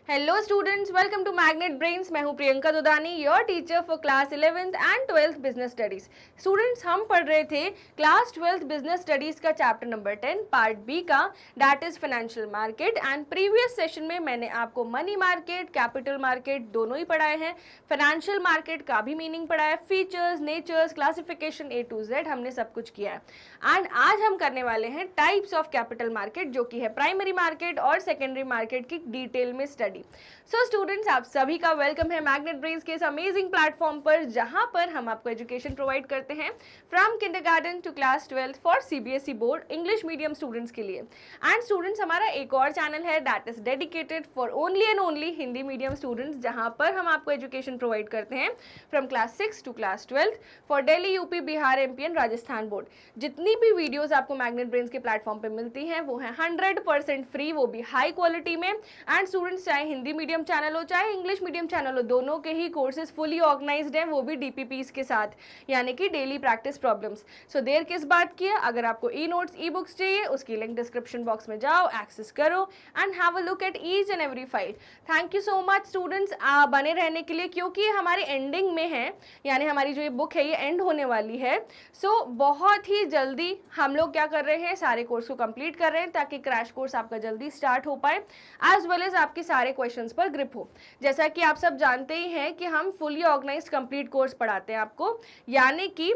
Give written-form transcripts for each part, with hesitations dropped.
Hello students, welcome to magnet brains. मैं हूं Priyanka Dudani, your teacher for class 11th and 12th business studies. Students, हम पढ़ रहे थे क्लास 12th बिजनेस स्टडीज का चैप्टर नंबर 10 पार्ट बी का, that is financial market. And previous session में मैंने आपको मनी मार्केट, कैपिटल मार्केट दोनों ही पढ़ाए हैं। फाइनेंशियल मार्केट का भी मीनिंग पढ़ा है, features, natures, classification A to Z हमने सब कुछ किया है। एंड आज हम करने वाले हैं टाइप्स ऑफ कैपिटल मार्केट, जो कि है प्राइमरी मार्केट और सेकेंडरी मार्केट की डिटेल में स्टडी। सो स्टूडेंट्स, आप सभी का वेलकम है मैग्नेट ब्रेन्स के इस अमेजिंग प्लेटफॉर्म पर, जहां पर हम आपको एजुकेशन प्रोवाइड करते हैं from kindergarten to class 12 for CBSE board English medium students के लिए। एंड स्टूडेंट्स, हमारा एक और चैनल है that is dedicated for only and only Hindi medium students, जहां पर हम आपको एजुकेशन प्रोवाइड करते हैं from class 6 to class 12 for Delhi, UP, Bihar, MP and Rajasthan board. जितनी भी वीडियोस आपको मैग्नेट ब्रेन्स के प्लेटफॉर्म पे मिलती हैं वो है 100% फ्री, वो भी हाई क्वालिटी में। एंड स्टूडेंट्स, चाहे हिंदी मीडियम चैनल हो चाहे इंग्लिश मीडियम चैनल हो, दोनों के ही कोर्सेज फुली ऑर्गेनाइज्ड हैं, वो भी DPPs के साथ, यानी कि डेली प्रैक्टिस प्रॉब्लम्स। सो देर किस बात की है, अगर आपको ई नोट्स, ई बुक्स चाहिए, उसकी लिंक डिस्क्रिप्शन बॉक्स में जाओ, एक्सेस करो and have a look at each and every file. Thank you so much students बने रहने के लिए, क्योंकि ये हमारे एंडिंग में है, यानी हमारी जो ये बुक है ये एंड होने वाली है। सो बहुत ही जल्दी हम लोग क्या कर रहे हैं, सारे कोर्स को कंप्लीट कर रहे हैं ताकि क्रैश कोर्स आपका जल्दी स्टार्ट हो पाए, एज वेल एज आपके सारे क्वेश्चंस पर ग्रिप हो। जैसा कि आप सब जानते ही हैं कि हम फुली ऑर्गेनाइज्ड कंप्लीट कोर्स पढ़ाते हैं आपको, यानी कि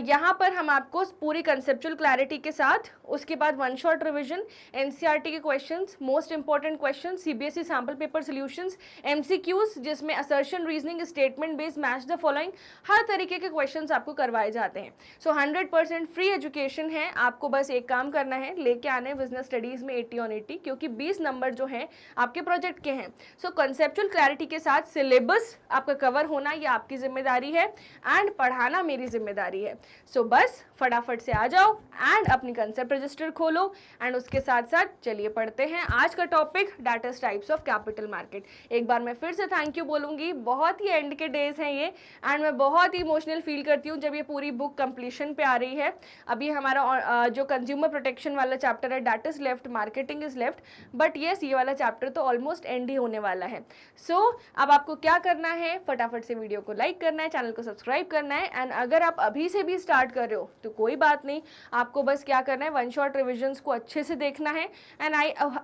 यहाँ पर हम आपको पूरी कंसेप्चुअल क्लैरिटी के साथ, उसके बाद वन शॉट रिवीजन, NCERT के questions, most important questions, CBSE sample paper solutions, MCQs जिसमें assertion, reasoning, statement based, match the following, हर तरीके के क्वेश्चंस आपको करवाए जाते हैं। सो 100% फ्री एजुकेशन है। आपको बस एक काम करना है, लेके आने बिजनेस स्टडीज में 80 on 80, क्योंकि 20 नंबर जो हैं आपके प्रोजेक्ट के हैं। सो कंसेप्चुअल क्लैरिटी के साथ सिलेबस आपका कवर होना ये आपकी जिम्मेदारी है एंड पढ़ाना मेरी जिम्मेदारी है। सो बस फटाफट से आ जाओ एंड अपनी कंसेप्ट रजिस्टर खोलो एंड उसके साथ साथ चलिए पढ़ते हैं आज का topic, that is types of capital market. एक बार मैं फिर से थैंक यू बोलूंगी, बहुत ही एंड के डेज हैं ये एंड मैं बहुत ही इमोशनल फील करती हूँ जब ये पूरी बुक कंप्लीशन पे आ रही है। अभी हमारा जो कंज्यूमर प्रोटेक्शन वाला चैप्टर है that is left, marketing is left, but yes ये वाला चैप्टर तो ऑलमोस्ट एंड ही होने वाला है। सो अब आपको क्या करना है, फटाफट से वीडियो को लाइक करना है, चैनल को सब्सक्राइब करना है एंड अगर आप अभी से भी स्टार्ट कर रहे हो तो कोई बात नहीं, आपको बस क्या करना है, वन शॉट रिविजन्स को अच्छे से देखना है। एंड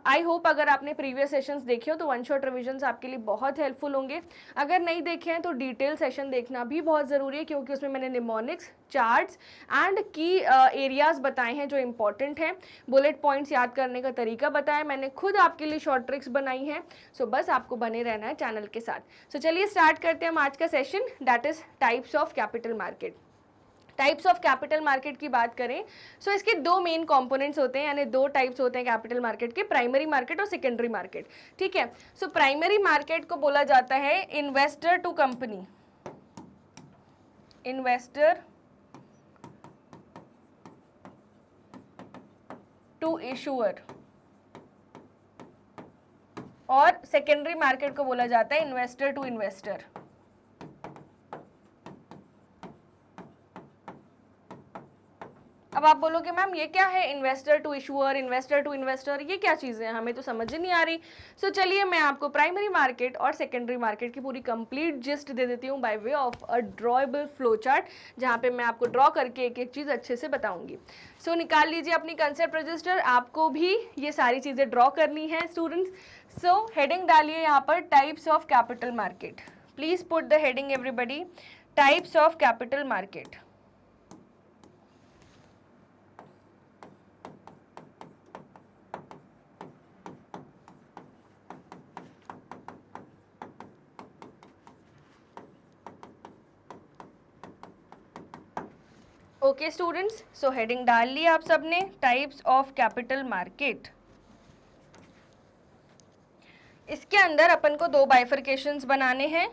आई होप अगर आपने प्रीवियस सेशंस देखे हो तो वन शॉट रिविजन्स आपके लिए बहुत हेल्पफुल होंगे। अगर नहीं देखे हैं तो डिटेल सेशन देखना भी बहुत ज़रूरी है, क्योंकि उसमें मैंने निमोनिक्स, चार्ट्स एंड की एरियाज बताए हैं जो इंपॉर्टेंट हैं, बुलेट पॉइंट्स याद करने का तरीका बताया, मैंने खुद आपके लिए शॉर्ट ट्रिक्स बनाई हैं। सो बस आपको बने रहना है चैनल के साथ। सो चलिए स्टार्ट करते हैं हम आज का session, that is types of capital market. Types of capital market की बात करें सो इसके दो मेन कंपोनेंट्स होते हैं, यानी दो टाइप्स होते हैं कैपिटल मार्केट के, प्राइमरी मार्केट और सेकेंडरी मार्केट। ठीक है, सो प्राइमरी मार्केट को बोला जाता है investor to company, investor to issuer, और सेकेंडरी मार्केट को बोला जाता है इन्वेस्टर टू इन्वेस्टर। अब आप बोलोगे मैम ये क्या है, investor to issuer, investor to investor, ये क्या चीज़ें हैं, हमें तो समझ ही नहीं आ रही। सो चलिए मैं आपको प्राइमरी मार्केट और सेकेंडरी मार्केट की पूरी कंप्लीट जिस्ट दे देती हूँ by way of a drawable flow chart, जहाँ पे मैं आपको ड्रॉ करके एक एक चीज़ अच्छे से बताऊँगी। सो निकाल लीजिए अपनी कंसेप्ट रजिस्टर, आपको भी ये सारी चीज़ें ड्रॉ करनी है स्टूडेंट्स। सो हेडिंग डालिए यहाँ पर, types of capital market. Please put the heading everybody, types of capital market. Okay students, so heading डाल ली आप सबने, टाइप्स ऑफ कैपिटल मार्केट। इसके अंदर अपन को दो बाइफरकेशंस बनाने हैं।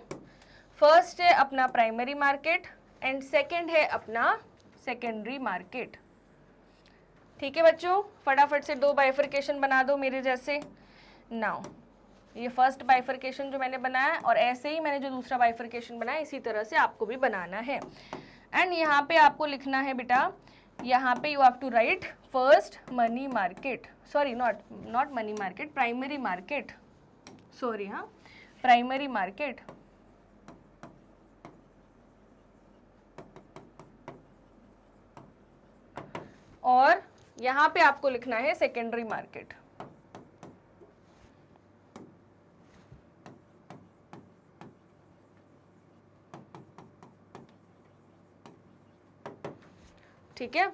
फर्स्ट है अपना प्राइमरी मार्केट एंड सेकंड है अपना सेकेंडरी मार्केट। ठीक है बच्चों, फटाफट से दो बाइफरकेशन बना दो मेरे जैसे। नाउ ये फर्स्ट बाइफरकेशन जो मैंने बनाया, और ऐसे ही मैंने जो दूसरा बाइफरकेशन बनाया इसी तरह से आपको भी बनाना है। एंड यहाँ पे आपको लिखना है बेटा, यहाँ पे you have to write first money market, sorry not money market, primary market, sorry, हाँ, प्राइमरी मार्केट और यहां पे आपको लिखना है सेकेंडरी मार्केट। ठीक है।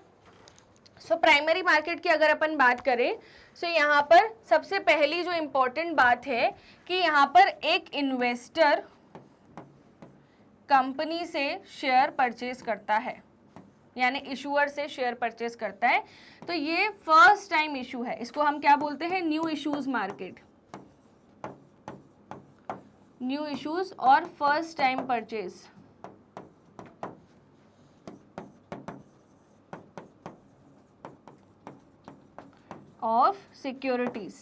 सो प्राइमरी मार्केट की अगर अपन बात करें, सो यहाँ पर सबसे पहली जो इम्पोर्टेंट बात है कि यहाँ पर एक इन्वेस्टर कंपनी से शेयर परचेज करता है, यानी इशूअर से शेयर परचेज करता है, तो ये फर्स्ट टाइम इशू है, इसको हम क्या बोलते हैं, new issues market, new issues और first time purchase of securities.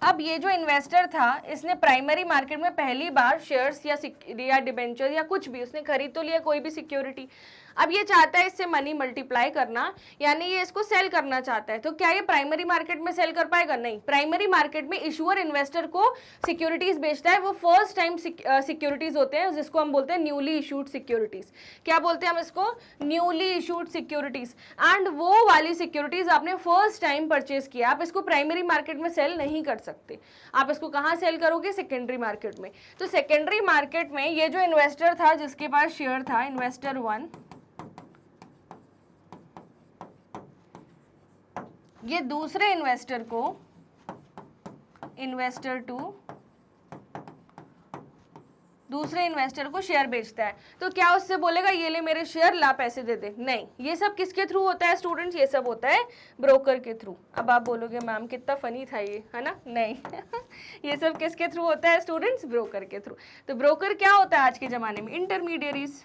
अब ये जो इन्वेस्टर था, इसने प्राइमरी मार्केट में पहली बार शेयर्स या डिबेंचर या कुछ भी उसने खरीद तो लिया, कोई भी सिक्योरिटी। अब ये चाहता है इससे मनी मल्टीप्लाई करना, यानी ये इसको सेल करना चाहता है। तो क्या ये प्राइमरी मार्केट में सेल कर पाएगा? नहीं। प्राइमरी मार्केट में इशूअर इन्वेस्टर को सिक्योरिटीज बेचता है, वो फर्स्ट टाइम सिक्योरिटीज होते हैं, जिसको हम बोलते हैं न्यूली इशूड सिक्योरिटीज। क्या बोलते हैं हम इसको? Newly issued securities. एंड वो वाली सिक्योरिटीज आपने फर्स्ट टाइम परचेज किया, आप इसको प्राइमरी मार्केट में सेल नहीं कर सकते। आप इसको कहाँ सेल करोगे? सेकेंडरी मार्केट में। तो सेकेंडरी मार्केट में ये जो इन्वेस्टर था, जिसके पास शेयर था, इन्वेस्टर 1, ये दूसरे इन्वेस्टर को, इन्वेस्टर 2, दूसरे इन्वेस्टर को शेयर बेचता है। तो क्या उससे बोलेगा ये ले मेरे शेयर, ला पैसे दे दे? नहीं। ये सब किसके थ्रू होता है स्टूडेंट्स? ये सब होता है ब्रोकर के थ्रू। अब आप बोलोगे मैम कितना फनी था ये, है ना? नहीं ये सब किसके थ्रू होता है स्टूडेंट्स? ब्रोकर के थ्रू। तो ब्रोकर क्या होता है आज के जमाने में? इंटरमीडियरीज।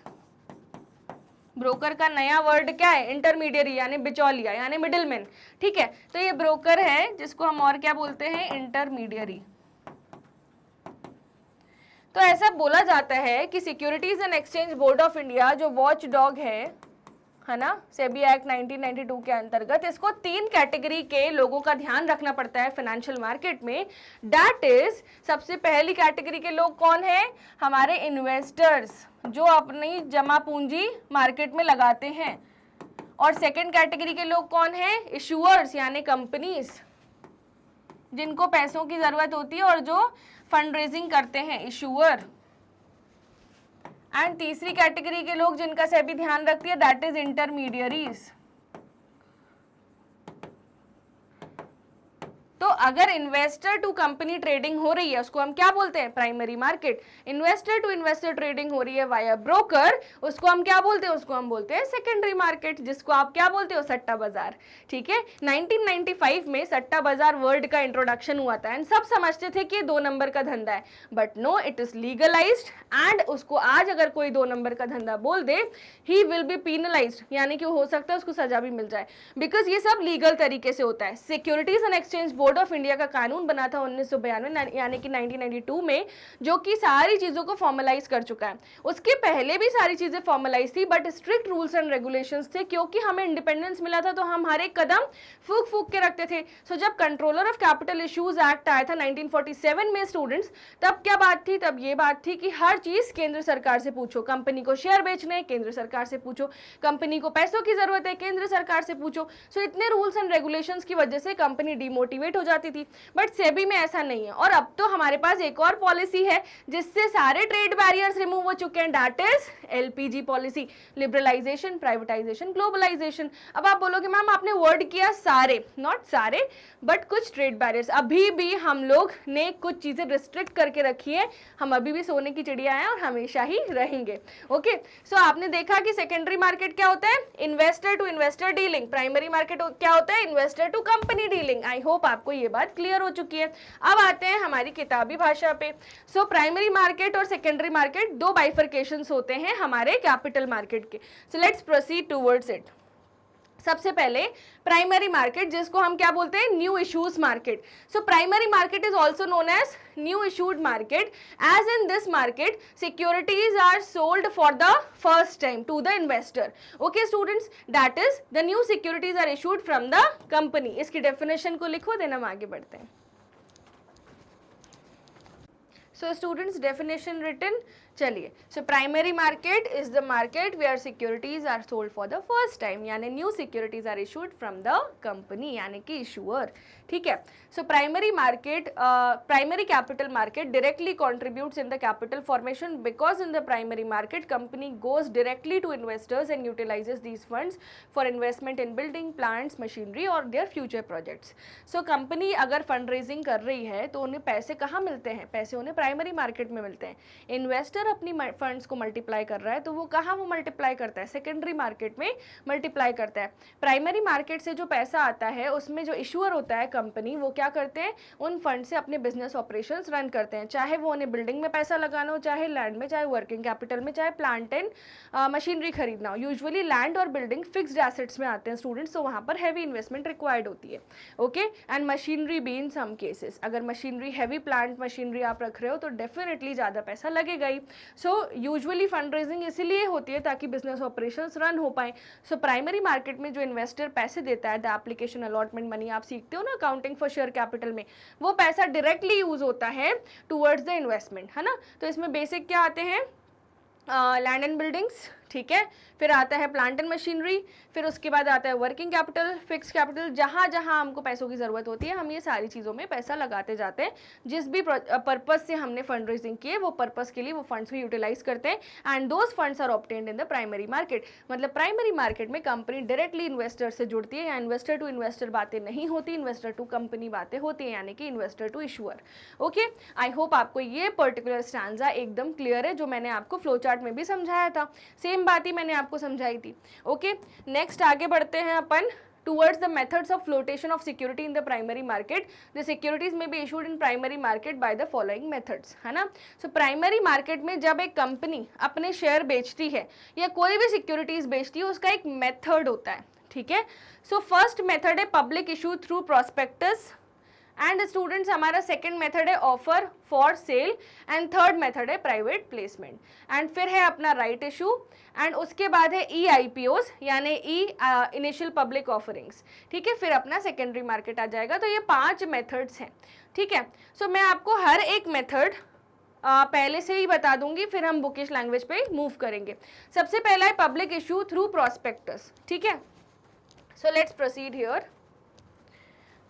ब्रोकर का नया वर्ड क्या है? इंटरमीडियरी, यानी बिचौलिया, यानी मिडिलमैन। ठीक है, तो ये ब्रोकर है, जिसको हम और क्या बोलते हैं? इंटरमीडियरी। तो ऐसा बोला जाता है कि securities and exchange board of India जो वॉच डॉग है ना, सेबी एक्ट 1992 के अंतर्गत, इसको 3 कैटेगरी के लोगों का ध्यान रखना पड़ता है फाइनेंशियल मार्केट में। दैट इज, सबसे पहली कैटेगरी के लोग कौन है? हमारे इन्वेस्टर्स, जो अपनी जमा पूंजी मार्केट में लगाते हैं। और सेकंड कैटेगरी के लोग कौन है? इशूअर्स, यानी कंपनीज, जिनको पैसों की जरूरत होती है और जो फंड रेजिंग करते हैं, इशूअर। एंड तीसरी कैटेगरी के लोग जिनका सेबी ध्यान रखती है, दैट इज इंटरमीडियरीज। तो अगर इन्वेस्टर टू कंपनी ट्रेडिंग हो रही है, उसको हम क्या बोलते हैं? Primary market. Investor to investor trading हो रही है वाया ब्रोकर, उसको हम क्या बोलते हैं? उसको हम बोलते हैं सेकेंडरी मार्केट, जिसको आप क्या बोलते हो? सट्टा बाजार। ठीक है, 1995 में सट्टा बाजार वर्ड का इंट्रोडक्शन हुआ था एंड सब समझते थे कि ये 2 नंबर का धंधा है, but no, it is legalised. एंड उसको आज अगर कोई 2 नंबर का धंधा बोल दे, ही विल बी पीनलाइज्ड, यानी कि हो सकता है उसको सजा भी मिल जाए, बिकॉज ये सब लीगल तरीके से होता है। Securities and exchange board of India का कानून बना था 1992 यानी कि 1992 में, जो कि सारी चीजों को फॉर्मलाइज कर चुका है। उसके पहले भी सारी चीजें फॉर्मलाइज थी, but strict rules and regulations थे, क्योंकि हमें इंडिपेंडेंस मिला था, तो हम हर एक कदम फूक फूक के रखते थे। सो जब controller of capital issues act आया था 1947 में स्टूडेंट्स, तब क्या बात थी? तब ये बात थी कि हर चीज केंद्र सरकार से पूछो। कंपनी को शेयर बेचने हैं, केंद्र सरकार से पूछो। कंपनी को पैसों की जरूरत है, केंद्र सरकार से पूछो। सो इतने रूल्स एंड रेगुलेशंस की वजह से कंपनी डिमोटिवेट हो जाती थी, बट सेबी में ऐसा नहीं है। और अब तो हमारे पास एक और पॉलिसी है जिससे सारे ट्रेड बैरियर्स रिमूव हो चुके हैं, that is LPG policy, liberalisation, privatisation, globalisation. अब आप बोलोगे मैम आपने वर्ड किया सारे, नॉट सारे, बट कुछ ट्रेड बैरियर्स। अभी भी हम लोग ने कुछ चीजें रिस्ट्रिक्ट करके रखी है, हम अभी भी सोने की चिड़िया हैं और हमेशा ही रहेंगे। ओके, सो आपने देखा कि सेकेंडरी मार्केट क्या होता है? Investor to investor dealing. Primary market क्या होता है? Investor to company dealing. I hope आपको ये बात क्लियर हो चुकी है। अब आते हैं हमारी किताबी भाषा पे। सो प्राइमरी मार्केट और सेकेंडरी मार्केट 2 बाइफरकेशंस होते हैं हमारे कैपिटल मार्केट के। So let's proceed towards it. सबसे पहले प्राइमरी मार्केट, जिसको हम क्या बोलते हैं? New issues market. So primary market is also known as new issued market, as in this market securities are sold for the first time to the investor. Okay students, that is the new securities are issued from the company. इसकी definition को लिखो, then हम आगे बढ़ते हैं। So students, definition written. चलिए, so primary market is the market where securities are sold for the first time, यानी new securities are issued from the company, यानी कि issuer. ठीक है. So primary market, primary capital market directly contributes in the capital formation, because in the primary market company goes directly to investors and utilizes these funds for investment in building, plants, machinery or their future projects. So company अगर fundraising कर रही है तो उन्हें पैसे कहाँ मिलते हैं? पैसे उन्हें प्राइमरी मार्केट में मिलते हैं. इन्वेस्टर अपनी फंड्स को मल्टीप्लाई कर रहा है तो वो कहाँ वो मल्टीप्लाई करता है? सेकेंडरी मार्केट में मल्टीप्लाई करता है. प्राइमरी मार्केट से जो पैसा आता है उसमें जो इशूअर होता है कंपनी, वो क्या करते हैं? उन फंड से अपने बिजनेस ऑपरेशंस रन करते हैं, चाहे वो उन्हें बिल्डिंग में पैसा लगाना हो, चाहे लैंड में, चाहे वर्किंग कैपिटल में, चाहे प्लांट एंड मशीनरी खरीदना हो. यूजुअली लैंड और बिल्डिंग फिक्स्ड एसेट्स में आते हैं स्टूडेंट्स, तो वहाँ पर हैवी इन्वेस्टमेंट रिक्वायर्ड होती है. ओके, एंड मशीनरी भी इन सम केसेस. अगर मशीनरी हैवी प्लांट मशीनरी आप रख रहे हो तो डेफिनेटली ज़्यादा पैसा लगेगा ही. सो यूजुअली फंड रेजिंग इसीलिए होती है ताकि बिजनेस ऑपरेशंस रन हो पाए. सो प्राइमरी मार्केट में जो इन्वेस्टर पैसे देता है, द एप्लीकेशन अलॉटमेंट मनी आप सीखते हो ना अकाउंटिंग फॉर शेयर कैपिटल में, वो पैसा डायरेक्टली यूज होता है टुवर्ड्स द इन्वेस्टमेंट, है ना. तो इसमें बेसिक क्या आते हैं? लैंड एंड बिल्डिंग्स, ठीक है, फिर आता है प्लांट एंड मशीनरी, फिर उसके बाद आता है वर्किंग कैपिटल, फिक्स कैपिटल. जहाँ जहाँ हमको पैसों की ज़रूरत होती है हम ये सारी चीज़ों में पैसा लगाते जाते हैं. जिस भी पर्पज़ से हमने फंड रेजिंग किए वो पर्पज़ के लिए वो फंड्स को यूटिलाइज करते हैं, and those funds are obtained in the primary market. मतलब प्राइमरी मार्केट में कंपनी डायरेक्टली इन्वेस्टर से जुड़ती है, या इन्वेस्टर टू इन्वेस्टर बातें नहीं होती, इन्वेस्टर टू कंपनी बातें होती हैं, यानी कि investor to issuer. Okay, I hope आपको ये पर्टिकुलर स्टैंजा एकदम क्लियर है, जो मैंने आपको फ्लो चार्ट में भी समझाया था. सेम बात ही मैंने आपको समझाई थी. ओके, नेक्स्ट आगे बढ़ते हैं अपन towards the methods of flotation of security in the primary market. The securities may be issued in primary market by the following methods, है ना. So primary market में जब एक कंपनी अपने शेयर बेचती है या कोई भी सिक्योरिटीज बेचती है, उसका एक मेथड होता है, ठीक है. सो फर्स्ट मेथड है public issue through prospectus, and students हमारा सेकंड मेथड है offer for sale, and third method है प्राइवेट प्लेसमेंट, एंड फिर है अपना राइट इशू, एंड उसके बाद है EIPOs यानी इनिशियल पब्लिक ऑफरिंग्स, ठीक है. फिर अपना सेकेंडरी मार्केट आ जाएगा. तो ये 5 मेथड्स हैं, ठीक है. सो मैं आपको हर एक मेथड पहले से ही बता दूंगी, फिर हम बुकिश लैंग्वेज पे मूव करेंगे. सबसे पहला है पब्लिक इशू थ्रू प्रोस्पेक्टस, ठीक है. So let's proceed here.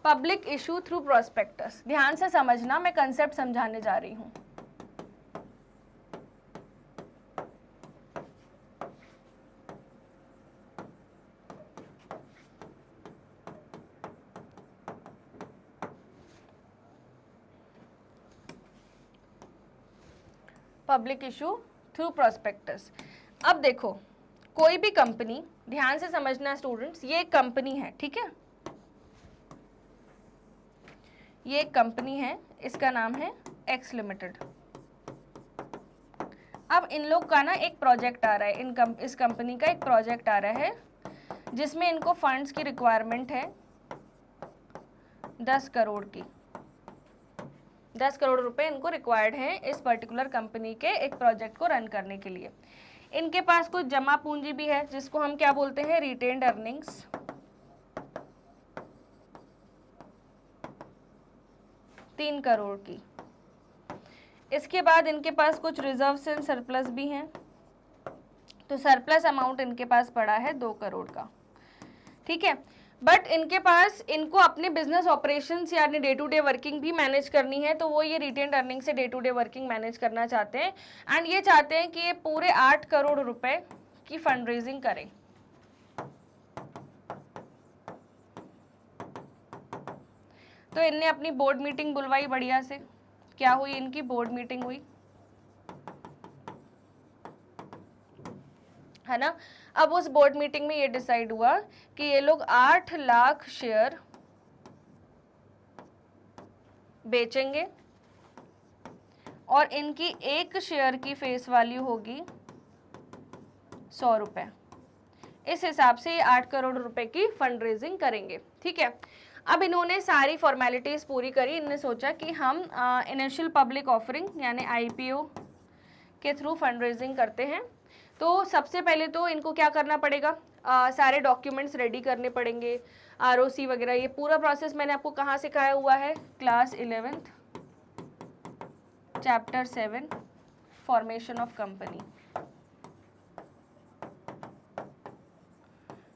Public issue through prospectus, ध्यान से समझना, मैं कंसेप्ट समझाने जा रही हूँ. Public issue through prospectus. अब देखो, कोई भी कंपनी, ध्यान से समझना स्टूडेंट्स, ये एक कंपनी है, ठीक है. ये एक कंपनी है, इसका नाम है एक्स लिमिटेड. अब इन लोग का ना एक प्रोजेक्ट आ रहा है, इस कंपनी का एक प्रोजेक्ट आ रहा है जिसमें इनको फंड्स की रिक्वायरमेंट है 10 करोड़ की. 10 करोड़ रुपए इनको रिक्वायर्ड है इस पर्टिकुलर कंपनी के एक प्रोजेक्ट को रन करने के लिए. इनके पास कुछ जमा पूंजी भी है जिसको हम क्या बोलते हैं? Retained earnings. 3 करोड़ की. इसके बाद इनके पास कुछ रिजर्व्स एंड सरप्लस भी हैं, तो सरप्लस अमाउंट इनके पास पड़ा है 2 करोड़ का, ठीक है. बट इनके पास, इनको अपने बिजनेस ऑपरेशंस यानी डे टू डे वर्किंग भी मैनेज करनी है, तो वो ये रिटेन्ड अर्निंग से day to day working manage करना चाहते हैं, एंड ये चाहते हैं कि ये पूरे 8 करोड़ रुपए की फंड रेजिंग करें. तो इनने अपनी बोर्ड मीटिंग बुलवाई बढ़िया से. क्या हुई? इनकी बोर्ड मीटिंग हुई, है ना. अब उस बोर्ड मीटिंग में ये डिसाइड हुआ कि ये लोग 8 लाख शेयर बेचेंगे और इनकी एक शेयर की फेस वैल्यू होगी 100 रुपए. इस हिसाब से ये 8 करोड़ रुपए की फंड रेजिंग करेंगे, ठीक है. अब इन्होंने सारी फॉर्मेलिटीज़ पूरी करी. इन्होंने सोचा कि हम इनिशियल पब्लिक ऑफरिंग यानी IPO के थ्रू फंड रेजिंग करते हैं. तो सबसे पहले तो इनको क्या करना पड़ेगा? सारे डॉक्यूमेंट्स रेडी करने पड़ेंगे, ROC वगैरह. ये पूरा प्रोसेस मैंने आपको कहाँ सिखाया हुआ है? Class 11th chapter 7 formation of company,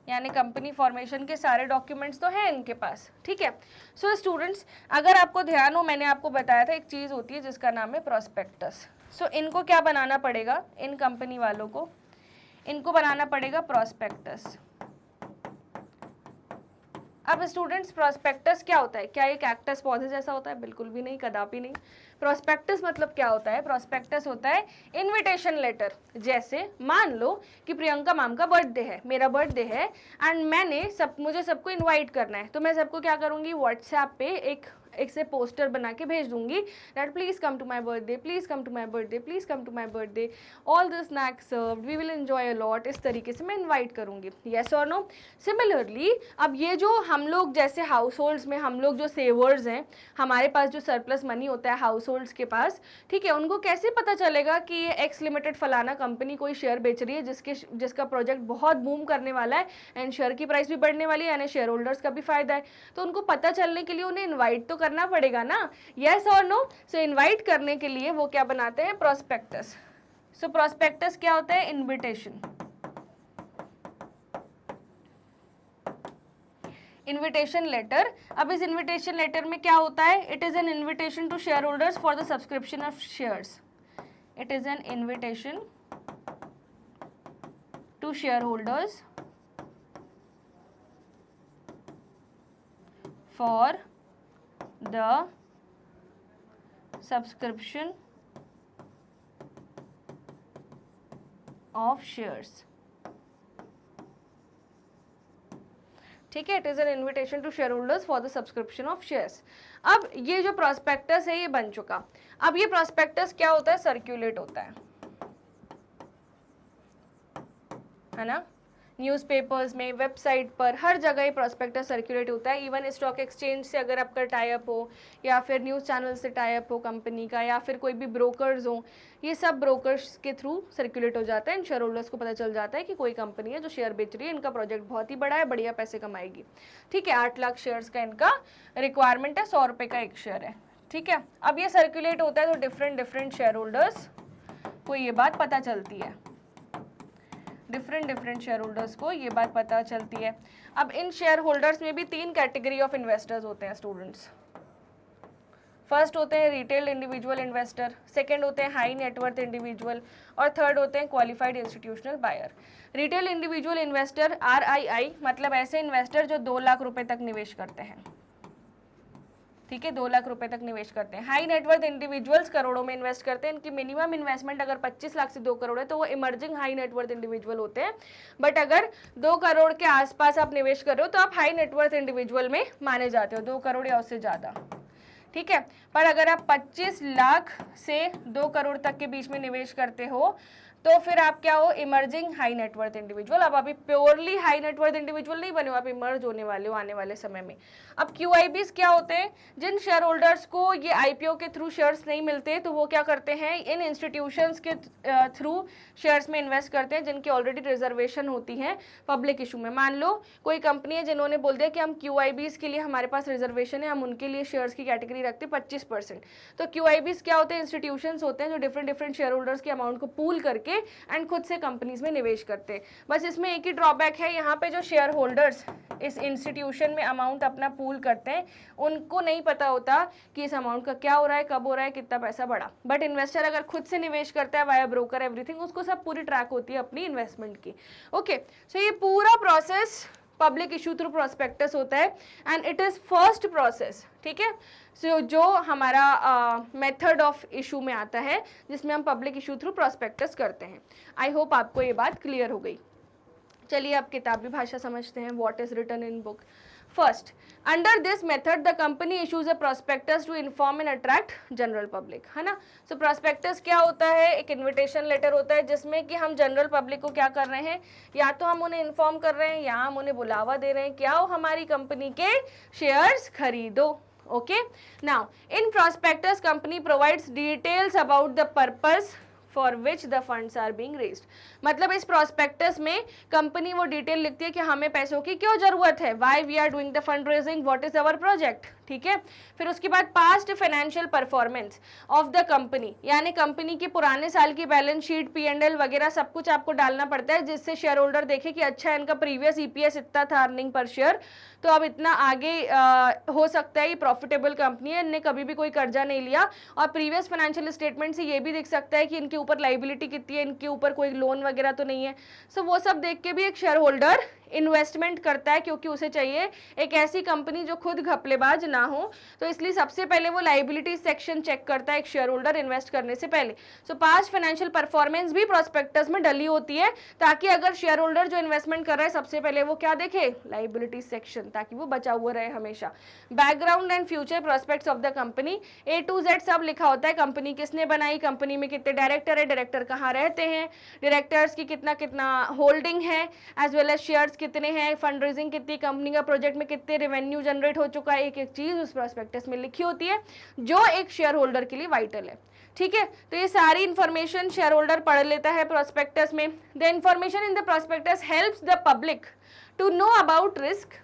यानी कंपनी फॉर्मेशन के सारे डॉक्यूमेंट्स तो हैं इनके पास, ठीक है। सो स्टूडेंट्स, अगर आपको ध्यान हो, मैंने आपको बताया था एक चीज़ होती है जिसका नाम है प्रोस्पेक्टस। सो इनको क्या बनाना पड़ेगा, इन कंपनी वालों को इनको बनाना पड़ेगा प्रोस्पेक्टस। अब स्टूडेंट्स, प्रोस्पेक्टस क्या होता है? क्या ये कैक्टस पौधे जैसा होता है? बिल्कुल भी नहीं, कदापि नहीं। प्रोस्पेक्टस मतलब क्या होता है? प्रोस्पेक्टस होता है इनविटेशन लेटर। जैसे मान लो कि प्रियंका मैम का बर्थडे है, मेरा बर्थडे है, एंड मुझे सबको इनवाइट करना है, तो मैं सबको क्या करूँगी, व्हाट्सएप पे एक से पोस्टर बना के भेज दूंगी that please come to my birthday, please come to my birthday, please come to my birthday, all the snacks served, we will enjoy a lot. इस तरीके से मैं इनवाइट करूंगी, यस और नो। सिमिलरली अब ये जो हम लोग जैसे हाउस होल्ड्स में हम लोग जो सेवर्स हैं, हमारे पास जो सरप्लस मनी होता है हाउस होल्ड्स के पास, ठीक है, उनको कैसे पता चलेगा कि ये एक्स लिमिटेड फलाना कंपनी कोई शेयर बेच रही है जिसका प्रोजेक्ट बहुत बूम करने वाला है एंड शेयर की प्राइस भी बढ़ने वाली है, यानी शेयर होल्डर्स का भी फायदा है। तो उनको पता चलने के लिए उन्हें इन्वाइट तो करना पड़ेगा ना, यस और नो। सो इनवाइट करने के लिए वो क्या बनाते हैं, प्रोस्पेक्टस। सो प्रोस्पेक्टस क्या होता है, इनविटेशन, इन्विटेशन लेटर। अब इस इन्विटेशन लेटर में क्या होता है, it is an invitation to shareholders for the subscription of shares, it is an invitation to shareholders for the subscription of shares, ठीक है, it is an invitation to shareholders for the subscription of shares. अब ये जो prospectus है ये बन चुका। अब ये प्रोस्पेक्टस क्या होता है, सर्क्यूलेट होता है ना, न्यूज़पेपर्स में, वेबसाइट पर, हर जगह ये प्रोस्पेक्टस सर्कुलेट होता है। इवन स्टॉक एक्सचेंज से अगर आपका टाई अप हो, या फिर न्यूज़ चैनल से टाई अप हो कंपनी का, या फिर कोई भी ब्रोकर्स हो, ये सब ब्रोकर्स के थ्रू सर्कुलेट हो जाता है एंड शेयर होल्डर्स को पता चल जाता है कि कोई कंपनी है जो शेयर बेच रही है, इनका प्रोजेक्ट बहुत ही बड़ा है, बढ़िया पैसे कमाएगी, ठीक है। 8 लाख शेयर्स का इनका रिक्वायरमेंट है, 100 रुपये का एक शेयर है, ठीक है। अब ये सर्कुलेट होता है तो डिफरेंट शेयर होल्डर्स को ये बात पता चलती है, डिफरेंट शेयर होल्डर्स को ये बात पता चलती है। अब इन शेयर होल्डर्स में भी 3 कैटेगरी ऑफ इन्वेस्टर्स होते हैं स्टूडेंट्स। फर्स्ट होते हैं रिटेल इंडिविजुअल इन्वेस्टर, सेकंड होते हैं हाई नेटवर्थ इंडिविजुअल, और थर्ड होते हैं qualified institutional buyer. Retail individual investor RII मतलब ऐसे इन्वेस्टर जो 2 लाख रुपए तक निवेश करते हैं, ठीक है, 2 लाख रुपए तक निवेश करते हैं। हाई नेटवर्थ इंडिविजुअल्स करोड़ों में इन्वेस्ट करते हैं, इनकी मिनिमम इन्वेस्टमेंट अगर 25 लाख से 2 करोड़ है तो वो इमर्जिंग हाई नेटवर्थ इंडिविजुअल होते हैं। बट अगर 2 करोड़ के आसपास आप निवेश कर रहे हो तो आप हाई नेटवर्थ इंडिविजुअल में माने जाते हो, 2 करोड़ या उससे ज़्यादा, ठीक है। पर अगर आप 25 लाख से 2 करोड़ तक के बीच में निवेश करते हो तो फिर आप क्या हो, इमर्जिंग हाई नेटवर्थ इंडिविजुअल। अब अभी प्योरली हाई नेटवर्थ इंडिविजुअल नहीं बने हो, आप इमर्ज होने वाले हो आने वाले समय में। अब QIBs क्या होते हैं, जिन शेयर होल्डर्स को ये IPO के थ्रू शेयर्स नहीं मिलते तो वो क्या करते हैं, इन इंस्टीट्यूशंस के थ्रू शेयर्स में इन्वेस्ट करते हैं जिनकी ऑलरेडी रिजर्वेशन होती है पब्लिक इशू में। मान लो कोई कंपनी है जिन्होंने बोल दिया कि हम QIBs के लिए हमारे पास रिजर्वेशन है, हम उनके लिए शेयर्स की कैटेगरी रखते हैं 25%। तो QIBs क्या होते हैं, इंस्टीट्यूशंस होते हैं जो डिफरेंट शेयर होल्डर्स के अमाउंट को पूल करके एंड खुद से कंपनीज में निवेश करते हैं। बस इसमें एक ही ड्रॉबैक है, यहाँ पे जो शेयर होल्डर्स इस इंस्टीट्यूशन में अमाउंट अपना पूल करते हैं उनको नहीं पता होता कि इस अमाउंट का क्या हो रहा है, कब हो रहा है, कितना पैसा बढ़ा। बट इन्वेस्टर अगर खुद से निवेश करता है वाया ब्रोकर एवरीथिंग, उसको सब पूरी ट्रैक होती है अपनी इन्वेस्टमेंट की। ओके, सो ये पूरा process public issue through prospectus होता है and it is first process, ठीक है। सो जो हमारा मेथड ऑफ इशू में आता है जिसमें हम पब्लिक इशू थ्रू प्रोस्पेक्टस करते हैं। आई होप आपको ये बात क्लियर हो गई। चलिए अब किताबी भाषा समझते हैं, what is written in book. First, under this method the company issues a prospectus to inform and attract general public, है ना। सो प्रोस्पेक्टस क्या होता है, एक इन्विटेशन लेटर होता है जिसमें कि हम जनरल पब्लिक को क्या कर रहे हैं, या तो हम उन्हें इन्फॉर्म कर रहे हैं या हम उन्हें बुलावा दे रहे हैं कि आओ हमारी कंपनी के शेयर्स खरीदो। Okay, now in prospectus company provides details about the purpose for which the funds are being raised. मतलब इस प्रोस्पेक्टस में कंपनी वो डिटेल लिखती है कि हमें पैसों की क्यों जरूरत है, why we are doing the fund raising, what is our project, ठीक है। फिर उसके बाद past financial performance of the company, यानी कंपनी की पुराने साल की बैलेंस शीट, P&L वगैरह सब कुछ आपको डालना पड़ता है, जिससे शेयर होल्डर देखे कि अच्छा इनका प्रीवियस EPS इतना था, अर्निंग पर शेयर, तो अब इतना आगे हो सकता है, ये प्रॉफिटेबल कंपनी है, इनने कभी भी कोई कर्जा नहीं लिया। और प्रीवियस फाइनेंशियल स्टेटमेंट से ये भी दिख सकता है कि इनके ऊपर लाइबिलिटी कितनी है, इनके ऊपर कोई लोन वगैरह तो नहीं है। सो वो सब देख के भी एक शेयर होल्डर इन्वेस्टमेंट करता है, क्योंकि उसे चाहिए एक ऐसी कंपनी जो खुद घपलेबाज ना हो। तो इसलिए सबसे पहले वो लाइबिलिटी सेक्शन चेक करता है एक शेयर होल्डर इन्वेस्ट करने से पहले। सो पास्ट फाइनेंशियल परफॉर्मेंस भी प्रोस्पेक्टस में डली होती है, ताकि अगर शेयर होल्डर जो इन्वेस्टमेंट कर रहा है सबसे पहले वो क्या देखे, लाइबिलिटी सेक्शन, ताकि वो बचा हुआ रहे हमेशा। Background and future prospects of the company, A to Z सब लिखा होता है, कंपनी किसने बनाई, कंपनी में कितने डायरेक्टर है, डायरेक्टर कहाँ रहते हैं, डायरेक्टर्स की कितना कितना होल्डिंग है, एज वेल एज शेयर्स कितने हैं, फंड रेजिंग कितनी, कंपनी का प्रोजेक्ट में कितने रेवेन्यू जनरेट हो चुका है, एक एक चीज उस प्रोस्पेक्टस में लिखी होती है, जो एक शेयर होल्डर के लिए वाइटल है। ठीक है, तो ये सारी इंफॉर्मेशन शेयर होल्डर पढ़ लेता है प्रोस्पेक्टस में। The information in the prospectus helps the public to know about risk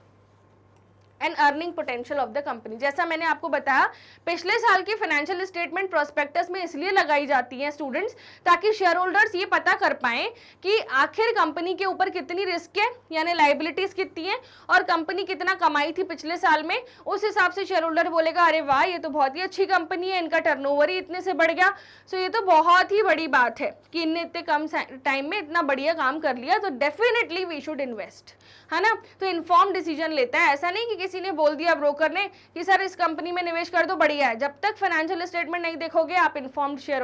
and earning potential of the company. जैसा मैंने आपको बताया, पिछले साल की फाइनेंशियल स्टेटमेंट प्रोस्पेक्टस में इसलिए लगाई जाती हैं स्टूडेंट्स, ताकि शेयर होल्डर्स ये पता कर पाएं कि आखिर कंपनी के ऊपर कितनी रिस्क है, यानी लाइबिलिटीज कितनी है, और कंपनी कितना कमाई थी पिछले साल में। उस हिसाब से शेयर होल्डर बोलेगा अरे वाह ये तो बहुत ही अच्छी कंपनी है, इनका टर्नओवर ही इतने से बढ़ गया, सो ये तो बहुत ही बड़ी बात है कि इनने इतने कम टाइम में इतना बढ़िया काम कर लिया, तो डेफिनेटली वी शुड इन्वेस्ट, है ना। तो इन्फॉर्म डिसीजन लेता है, ऐसा नहीं कि किसी ने बोल दिया ब्रोकर ने कि सर इस कंपनी में निवेश कर दो बढ़िया है। जब तक फाइनेंशियल स्टेटमेंट नहीं देखोगे आप इन्फॉर्म्ड शेयर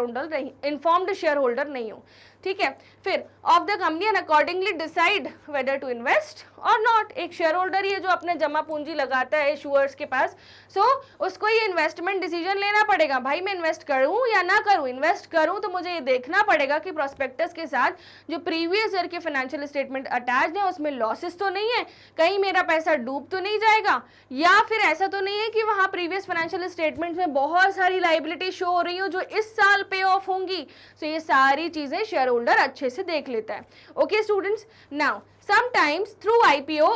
होल्डर नहीं हो। ठीक है, फिर of the company and accordingly decide whether to invest और नॉट। एक शेयर होल्डर ही है जो अपने जमा पूंजी लगाता है इशूअर्स के पास, सो उसको ये इन्वेस्टमेंट डिसीजन लेना पड़ेगा, भाई मैं इन्वेस्ट करूं या ना करूं। इन्वेस्ट करूं तो मुझे ये देखना पड़ेगा कि प्रोस्पेक्टस के साथ जो प्रीवियस ईयर के फाइनेंशियल स्टेटमेंट अटैच्ड है उसमें लॉसेस तो नहीं है, कहीं मेरा पैसा डूब तो नहीं जाएगा, या फिर ऐसा तो नहीं है कि वहां प्रीवियस फाइनेंशियल स्टेटमेंट में बहुत सारी लाइबिलिटी शो हो रही हो जो इस साल पे ऑफ होंगी। सो ये सारी चीजें शेयर होल्डर अच्छे से देख लेता है। Okay students, now sometimes through IPO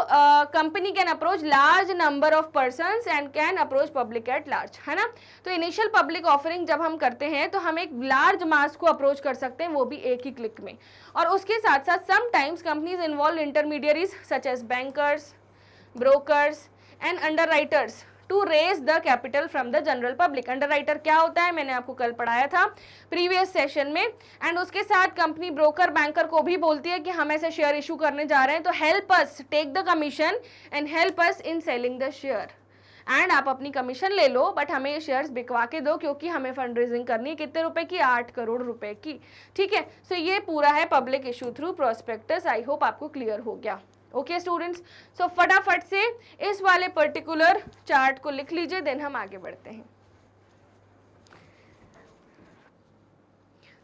company can approach large number of persons and can approach public at large, है ना। तो इनिशियल पब्लिक ऑफरिंग जब हम करते हैं तो हम एक लार्ज मास को अप्रोच कर सकते हैं, वो भी एक ही क्लिक में। और उसके साथ साथ sometimes companies involve intermediaries such as bankers, brokers and underwriters to raise the capital from the general public. Underwriter क्या होता है, मैंने आपको कल पढ़ाया था प्रीवियस सेशन में। एंड उसके साथ कंपनी ब्रोकर बैंकर को भी बोलती है कि हम ऐसे शेयर इशू करने जा रहे हैं, तो help us take the commission and help us in selling the share. And आप अपनी कमीशन ले लो बट हमें ये शेयर्स बिकवा के दो, क्योंकि हमें फंड रेजिंग करनी है कितने रुपए की, 8 करोड़ रुपए की। ठीक है, सो ये पूरा है पब्लिक इशू थ्रू प्रोस्पेक्टस। आई होप आपको क्लियर हो गया। ओके स्टूडेंट्स, सो फटाफट से इस वाले पर्टिकुलर चार्ट को लिख लीजिए, देन हम आगे बढ़ते हैं।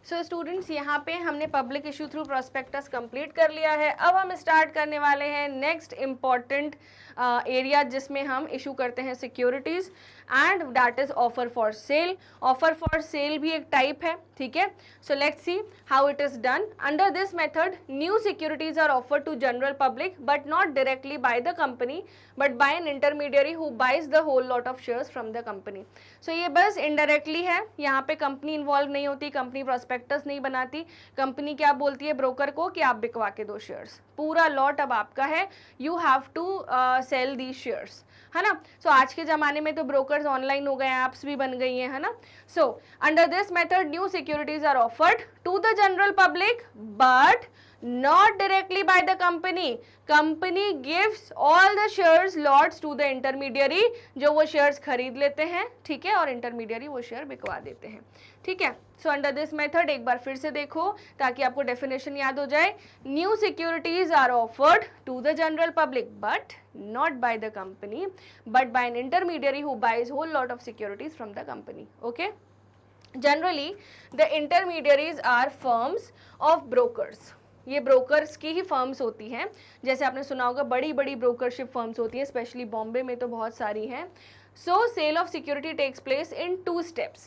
सो स्टूडेंट्स, यहाँ पे हमने public issue through prospectus complete कर लिया है। अब हम स्टार्ट करने वाले हैं नेक्स्ट इम्पॉर्टेंट एरिया जिसमें हम इशू करते हैं securities and that is offer for sale. Offer for sale भी एक टाइप है, ठीक है। So let's see how it is done. Under this method new securities are offered to general public but not directly by the company but by an intermediary who buys the whole lot of shares from the company. So ये बस indirectly है, यहाँ पे company involve नहीं होती, company prospectus नहीं बनाती। Company क्या बोलती है ब्रोकर को कि आप बिकवा के दो शेयर्स, पूरा लॉट अब आपका है, you have to sell the shares, है ना। सो आज के जमाने में तो ब्रोकर्स ऑनलाइन हो गए हैं, एप्स भी बन गई हैं, है ना। So under this method new securities are offered to the general public but not directly by the company. Company gives all the shares lots to the intermediary, जो वो shares खरीद लेते हैं, ठीक है, और intermediary वो share बिकवा देते हैं, ठीक है। So under this method एक बार फिर से देखो ताकि आपको definition याद हो जाए। New securities are offered to the general public but not by the company but by an intermediary who buys whole lot of securities from the company. Okay. Generally the intermediaries are firms of brokers. ये brokers की ही firms होती हैं, जैसे आपने सुना होगा बड़ी बड़ी ब्रोकरशिप फर्म्स होती हैं, स्पेशली बॉम्बे में तो बहुत सारी हैं। So sale of security takes place in 2 steps.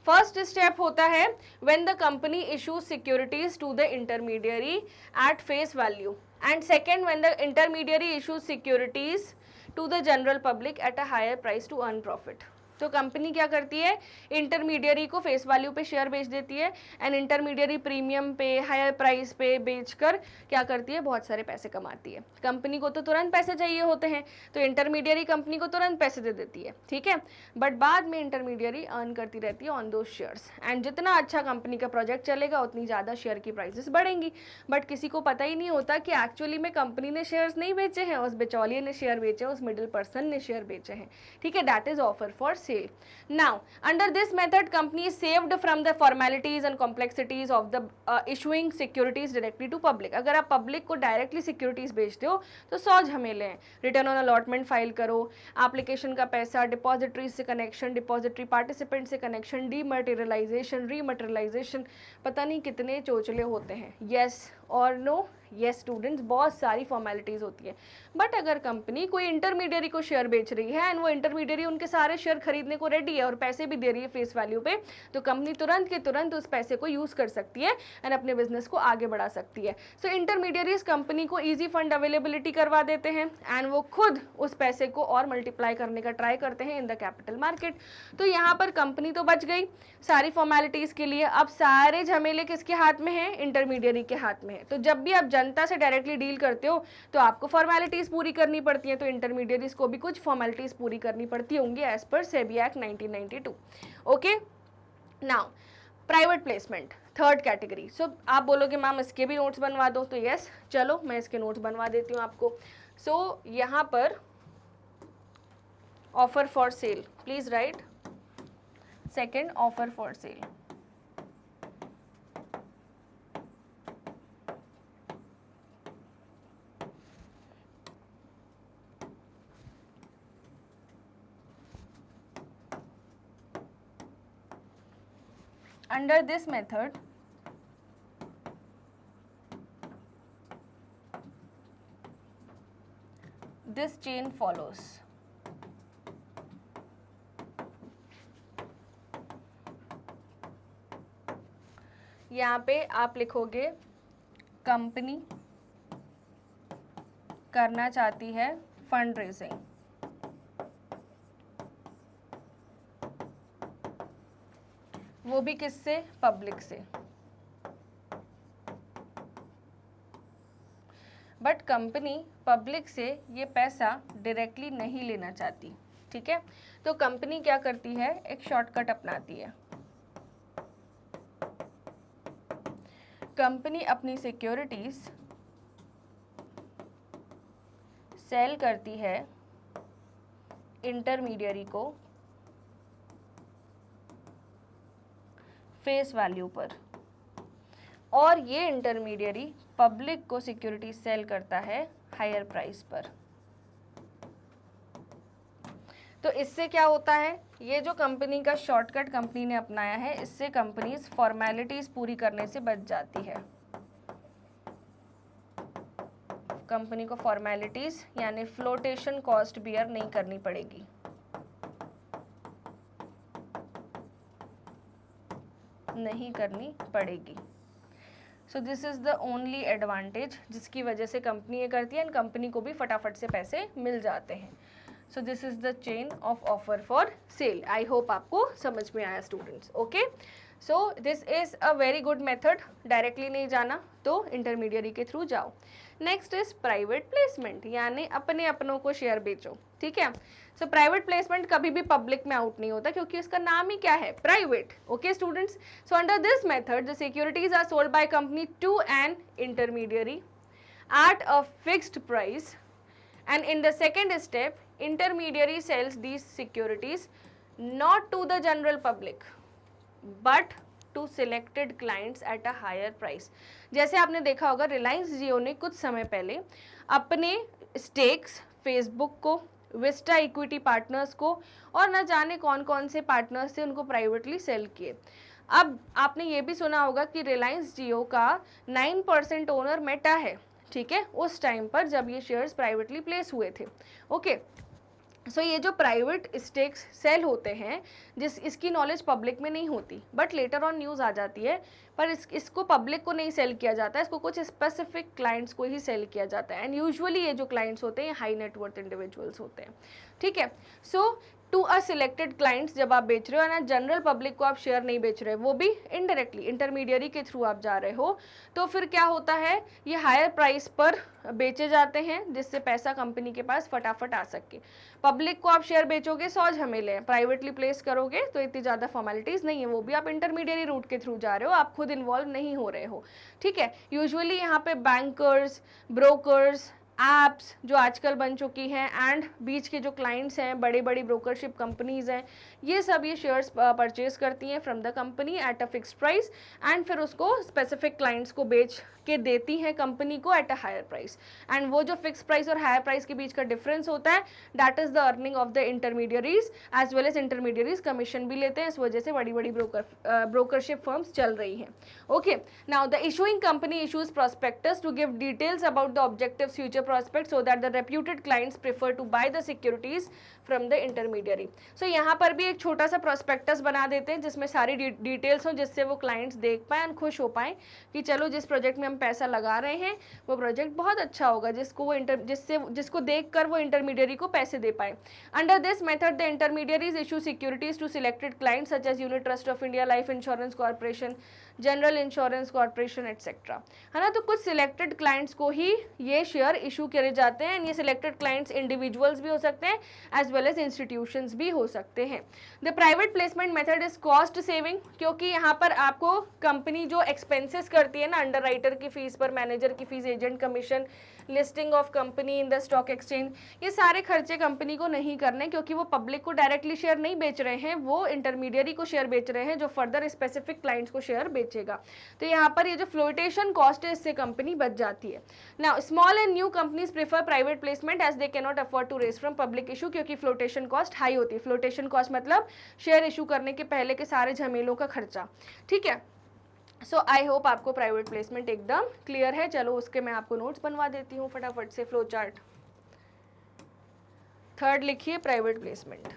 First step होता है when the company issues securities to the intermediary at face value, and second when the intermediary issues securities to the general public at a higher price to earn profit. तो company क्या करती है, intermediary को face value पे share बेच देती है and intermediary premium पे हायर प्राइस पे बेचकर क्या करती है, बहुत सारे पैसे कमाती है। कंपनी को तो तुरंत पैसे चाहिए होते हैं, तो इंटरमीडियरी कंपनी को तुरंत पैसे दे देती है, ठीक है, बट बाद में इंटरमीडियरी अर्न करती रहती है ऑन दो शेयर्स एंड जितना अच्छा कंपनी का प्रोजेक्ट चलेगा उतनी ज़्यादा शेयर की प्राइसेस बढ़ेंगी। बट किसी को पता ही नहीं होता कि एक्चुअली में कंपनी ने शेयर्स नहीं बेचे हैं, उस बिचौलिए ने शेयर बेचे, उस मिडिल पर्सन ने शेयर बेचे हैं, ठीक है। That is offer for sale. Now, under this method, company is saved from the formalities and complexities of the issuing securities directly to public. अगर आप पब्लिक को डायरेक्टली सिक्योरिटीज बेचते हो तो 100 झमेले हैं, रिटर्न ऑन अलॉटमेंट फाइल करो, application का पैसा, डिपॉजिटरी से कनेक्शन, डिपॉजिटरी पार्टिसिपेंट से कनेक्शन, डीमटेरियलाइजेशन, रीमटेरियलाइजेशन, पता नहीं कितने चोचले होते हैं। येस और नो, येस स्टूडेंट्स, बहुत सारी फॉर्मेलिटीज़ होती है। बट अगर कंपनी कोई इंटरमीडियरी को शेयर बेच रही है एंड वो इंटरमीडियरी उनके सारे शेयर खरीदने को रेडी है और पैसे भी दे रही है फेस वैल्यू पे, तो कंपनी तुरंत के तुरंत उस पैसे को यूज़ कर सकती है एंड अपने बिजनेस को आगे बढ़ा सकती है। सो इंटरमीडियरीज कंपनी को ईजी फंड अवेलेबिलिटी करवा देते हैं एंड वो खुद उस पैसे को और मल्टीप्लाई करने का ट्राई करते हैं इन द कैपिटल मार्केट। तो यहाँ पर कंपनी तो बच गई सारी फॉर्मेलिटीज़ के लिए, अब सारे झमेले किसके हाथ में हैं, इंटरमीडियरी के हाथ में है। तो जब भी आप जनता से डायरेक्टली डील करते हो तो आपको फॉर्मेलिटीज़ पूरी करनी पड़ती हैं, तो इंटरमीडियरीज को भी कुछ फॉर्मेलिटीज़ पूरी करनी पड़ती होंगी एज पर SEBI act 1992। Okay, now private placement, third category. So आप बोलोगे मैम इसके भी नोट्स बनवा दो, तो यस, चलो मैं इसके नोट्स बनवा देती हूँ आपको। सो यहाँ पर offer for cell, please right second, offer for cell. Under this method, this chain follows. यहाँ पे आप लिखोगे कंपनी करना चाहती है फंड रेजिंग, वो भी किससे, पब्लिक से। बट कंपनी पब्लिक से ये पैसा डायरेक्टली नहीं लेना चाहती, ठीक है। तो कंपनी क्या करती है, एक शॉर्टकट अपनाती है। कंपनी अपनी सिक्योरिटीज सेल करती है इंटरमीडियरी को फेस वैल्यू पर, और ये इंटरमीडियरी पब्लिक को सिक्योरिटी सेल करता है हायर प्राइस पर। तो इससे क्या होता है, ये जो कंपनी का शॉर्टकट कंपनी ने अपनाया है, इससे कंपनीज फॉर्मेलिटीज पूरी करने से बच जाती है। कंपनी को फॉर्मेलिटीज यानी फ्लोटेशन कॉस्ट बियर नहीं करनी पड़ेगी। नहीं करनी पड़ेगी। सो this is the only advantage जिसकी वजह से कंपनी ये करती है एंड कंपनी को भी फटाफट से पैसे मिल जाते हैं। सो this is the chain of offer for cell. I hope आपको समझ में आया students. Okay, so this is a very good method. Directly नहीं जाना तो इंटरमीडियरी के थ्रू जाओ। नेक्स्ट इज प्राइवेट प्लेसमेंट, यानी अपने अपनों को शेयर बेचो, ठीक है। सो प्राइवेट प्लेसमेंट कभी भी पब्लिक में आउट नहीं होता क्योंकि उसका नाम ही क्या है, private. Okay students, so under this method the securities are sold by company to an intermediary at a fixed price, and in the second step intermediary sells these securities not to the general public but to selected clients at a higher price। जैसे आपने देखा होगा रिलायंस जियो ने कुछ समय पहले अपने stakes Facebook को, विस्टा इक्विटी पार्टनर्स को और न जाने कौन कौन से पार्टनर्स थे उनको प्राइवेटली सेल किए। अब आपने ये भी सुना होगा कि रिलायंस जियो का 9% ओनर मेटा है, ठीक है, उस टाइम पर जब ये शेयर्स प्राइवेटली प्लेस हुए थे। ओके, सो ये जो प्राइवेट स्टेक्स सेल होते हैं, इसकी नॉलेज पब्लिक में नहीं होती, बट लेटर ऑन न्यूज़ आ जाती है, पर इसको पब्लिक को नहीं सेल किया जाता है, इसको कुछ स्पेसिफिक क्लाइंट्स को ही सेल किया जाता है। एंड यूजुअली ये जो क्लाइंट्स होते हैं हाई नेटवर्थ इंडिविजुअल्स होते हैं, ठीक है। सो टू अ सिलेक्टेड क्लाइंट्स जब आप बेच रहे हो ना, जनरल पब्लिक को आप शेयर नहीं बेच रहे, वो भी इनडायरेक्टली इंटरमीडियरी के थ्रू आप जा रहे हो, तो फिर क्या होता है, ये हायर प्राइस पर बेचे जाते हैं, जिससे पैसा कंपनी के पास फटाफट आ सके। पब्लिक को आप शेयर बेचोगे 100 झमेले हैं, प्राइवेटली प्लेस करोगे तो इतनी ज़्यादा फॉर्मेलिटीज़ नहीं है, वो भी आप इंटरमीडियरी रूट के थ्रू जा रहे हो, आप खुद इन्वॉल्व नहीं हो रहे हो, ठीक है। यूजुअली यहाँ पे बैंकर्स, ब्रोकर्स, एप्स जो आजकल बन चुकी हैं, एंड बीच के जो क्लाइंट्स हैं, बड़ी बड़ी ब्रोकरशिप कंपनीज हैं, ये सब ये शेयर्स परचेज करती हैं from the company at a fixed price, and फिर उसको स्पेसिफिक क्लाइंट्स को बेच के देती हैं कंपनी को at a higher price. And वो जो फिक्स प्राइस और हायर प्राइस के बीच का डिफरेंस होता है, that is the earning of the intermediaries, as well as intermediaries commission भी लेते हैं, इस वजह से बड़ी बड़ी ब्रोकरशिप फर्म्स चल रही हैं। Okay, now the issuing company issues prospectus to give details about the objectives, future prospects so that the reputed clients prefer to buy the securities from the intermediary। so यहाँ पर भी एक छोटा सा prospectus बना देते हैं जिसमें सारी डिटेल्स हों, जिससे वो क्लाइंट्स देख पाएँ और खुश हो पाएँ कि चलो जिस प्रोजेक्ट में हम पैसा लगा रहे हैं वो प्रोजेक्ट बहुत अच्छा होगा, जिसको देख कर वो इंटरमीडियरी को पैसे दे पाए। Under this method the intermediaries issue securities to selected clients such as unit trust of India, life insurance corporation, general insurance corporation etcetera, है ना। तो कुछ सिलेक्टेड क्लाइंट्स को ही ये शेयर इशू करे जाते हैं, ये सिलेक्टेड क्लाइंट्स इंडिविजुअल्स भी हो सकते हैं एज वेल एज इंस्टीट्यूशंस भी हो सकते हैं। The private placement method is cost saving, क्योंकि यहाँ पर आपको कंपनी जो एक्सपेंसेस करती है ना, अंडर राइटर की फीस पर, मैनेजर की fees, agent commission, listing of company in the stock exchange, ये सारे खर्चे कंपनी को नहीं करने, क्योंकि वो पब्लिक को डायरेक्टली शेयर नहीं बेच रहे हैं, वो इंटरमीडियरी को शेयर बेच रहे हैं जो फर्दर स्पेसिफिक क्लाइंट्स को शेयर बेचेगा। तो यहाँ पर ये जो फ्लोटेशन कॉस्ट है, इससे कंपनी बच जाती है। Now small and new companies prefer private placement as they can not afford to raise from public issue, क्योंकि फ्लोटेशन कॉस्ट हाई होती है। फ्लोटेशन कॉस्ट मतलब शेयर इशू करने के पहले के सारे झमेलों का खर्चा, ठीक है। सो आई होप आपको प्राइवेट प्लेसमेंट एकदम क्लियर है। चलो उसके मैं आपको नोट्स बनवा देती हूँ फटाफट से, फ्लो चार्ट। थर्ड लिखिए प्राइवेट प्लेसमेंट।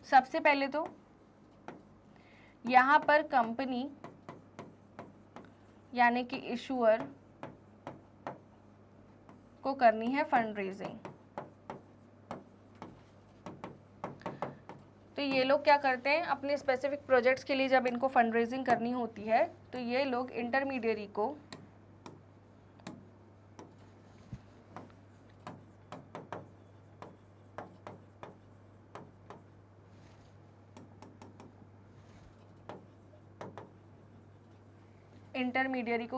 सबसे पहले तो यहाँ पर कंपनी यानी कि इशूअर को करनी है फंड रेजिंग। तो ये लोग क्या करते हैं, अपने स्पेसिफिक प्रोजेक्ट्स के लिए जब इनको फंड रेजिंग करनी होती है तो ये लोग इंटरमीडियरी को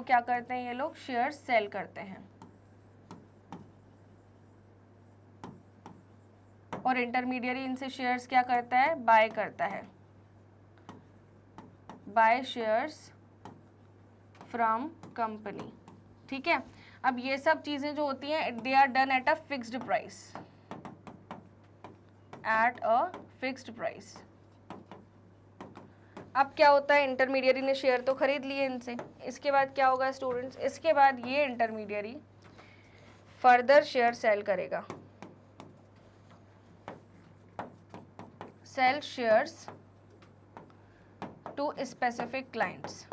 क्या करते हैं, ये लोग शेयर्स सेल करते हैं, और इंटरमीडियरी इनसे शेयर्स क्या करता है, बाय करता है, बाय शेयर्स फ्रॉम कंपनी, ठीक है। अब ये सब चीजें जो होती हैं, they are done at a fixed price, at a fixed price. अब क्या होता है, इंटरमीडियरी ने शेयर तो खरीद लिए इनसे, इसके बाद क्या होगा स्टूडेंट्स, इसके बाद ये इंटरमीडियरी फर्दर शेयर सेल करेगा, sell shares to specific clients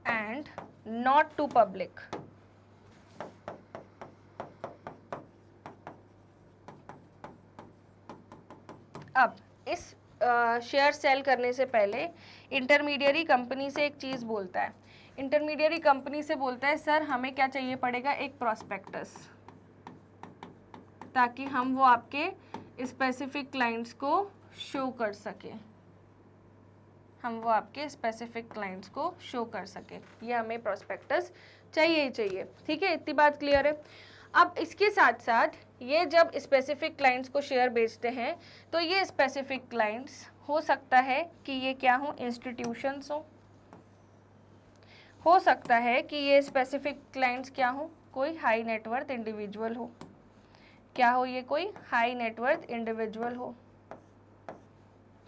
and not to public. अब इस शेयर सेल करने से पहले इंटरमीडियरी कंपनी से एक चीज़ बोलता है, इंटरमीडियरी कंपनी से बोलता है सर हमें क्या चाहिए पड़ेगा, एक प्रॉस्पेक्टस, ताकि हम वो आपके स्पेसिफिक क्लाइंट्स को शो कर सके, हम वो आपके स्पेसिफिक क्लाइंट्स को शो कर सके, ये हमें प्रॉस्पेक्टस चाहिए ही चाहिए, ठीक है। इतनी बात क्लियर है। अब इसके साथ साथ ये जब स्पेसिफिक क्लाइंट्स को शेयर बेचते हैं तो ये स्पेसिफिक क्लाइंट्स हो सकता है कि ये क्या हो, इंस्टीट्यूशंस हो, हो सकता है कि ये स्पेसिफिक क्लाइंट्स क्या हो, कोई हाई नेटवर्थ इंडिविजुअल हो, क्या हो, ये कोई हाई नेटवर्थ इंडिविजुअल हो,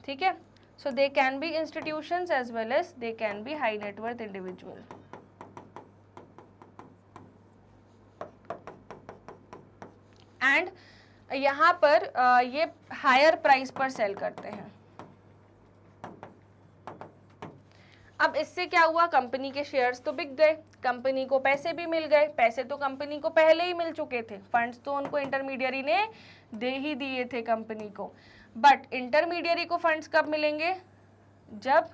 ठीक है। So they can be institutions as well as they can be high net worth individual. And यहाँ पर ये हायर प्राइस पर सेल करते हैं। अब इससे क्या हुआ, कंपनी के शेयर्स तो बिक गए, कंपनी को पैसे भी मिल गए, पैसे तो कंपनी को पहले ही मिल चुके थे, फंड्स तो उनको इंटरमीडियरी ने दे ही दिए थे कंपनी को। बट इंटरमीडियरी को फंड्स कब मिलेंगे, जब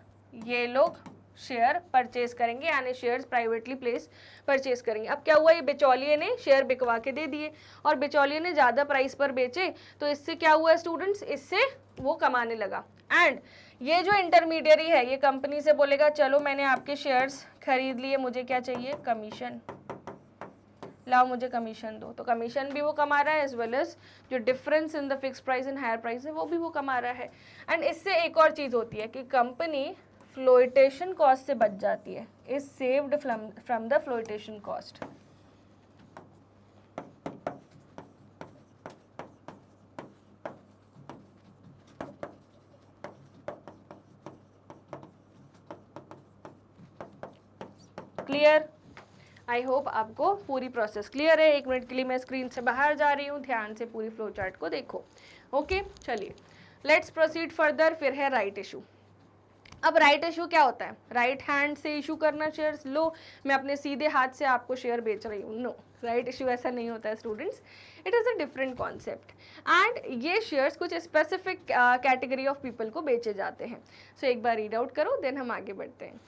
ये लोग शेयर परचेज करेंगे, यानी शेयर्स प्राइवेटली प्लेस परचेज करेंगे। अब क्या हुआ, ये बिचौलिए ने शेयर बिकवा के दे दिए और बिचौलिए ने ज़्यादा प्राइस पर बेचे, तो इससे क्या हुआ स्टूडेंट्स, इससे वो कमाने लगा। एंड ये जो इंटरमीडियरी है ये कंपनी से बोलेगा चलो मैंने आपके शेयर्स खरीद लिए, मुझे क्या चाहिए, कमीशन, लाओ मुझे कमीशन दो। तो कमीशन भी वो कमा रहा है, एज वेल एज जो difference in the fix price and higher price है वो भी वो कमा रहा है। एंड इससे एक और चीज़ होती है कि कंपनी फ्लोटेशन कॉस्ट से बच जाती है, is saved from the flotation cost. Clear, I hope आपको पूरी प्रोसेस क्लियर है। 1 मिनट के लिए मैं स्क्रीन से बाहर जा रही हूँ, ध्यान से पूरी फ्लो चार्ट को देखो। ओके चलिए लेट्स प्रोसीड फर्दर। फिर है राइट इशू। अब राइट इशू क्या होता है, राइट हैंड से इशू करना शेयर्स, लो मैं अपने सीधे हाथ से आपको शेयर बेच रही हूँ, नो राइट इशू ऐसा नहीं होता है students, it is a different concept. And ये शेयर्स कुछ स्पेसिफिक कैटेगरी ऑफ पीपल को बेचे जाते हैं। सो एक बार रीड आउट करो देन हम आगे बढ़ते हैं।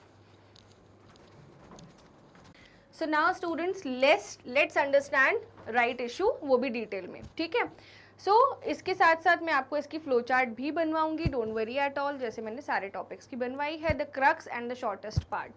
So now students let's understand right issue, वो भी डिटेल में, ठीक है। सो इसके साथ साथ मैं आपको इसकी फ्लो चार्ट भी बनवाऊंगी, डोंट वरी एट ऑल, जैसे मैंने सारे टॉपिक्स की बनवाई है, the crux and the shortest part,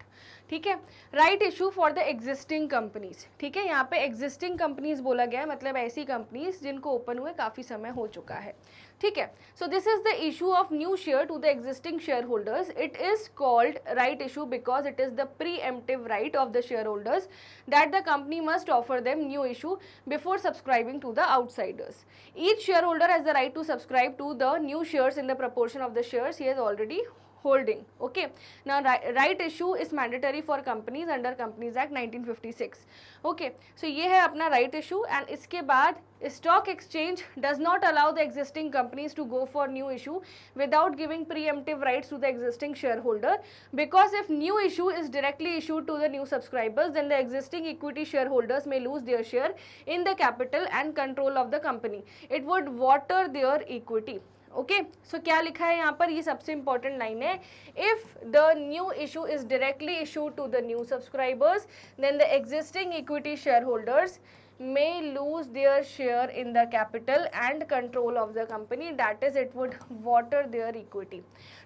ठीक है। Right issue for the existing companies, ठीक है, यहाँ पे एग्जिस्टिंग कंपनीज बोला गया है, मतलब ऐसी कंपनीज जिनको ओपन हुए काफ़ी समय हो चुका है, ठीक है। So this is the issue of new share to the existing share holders, it is called right issue because it is the preemptive right of the share holders that the company must offer them new issue before subscribing to the outsiders. Each shareholder has the right to subscribe to the new shares in the proportion of the shares he has already holding. Okay, now right issue is mandatory for companies under Companies Act 1956. Okay, so ये है अपना right issue and इसके बाद stock exchange does not allow the existing companies to go for new issue without giving preemptive rights to the existing shareholder, because if new issue is directly issued to the new subscribers then the existing equity shareholders may lose their share in the capital and control of the company. It would water their equity. Okay so क्या लिखा है यहाँ पर, ये सबसे important line है, if the new issue is directly issued to the new subscribers then the existing equity share holders may lose their share in the capital and control of the company, that is it would water their equity.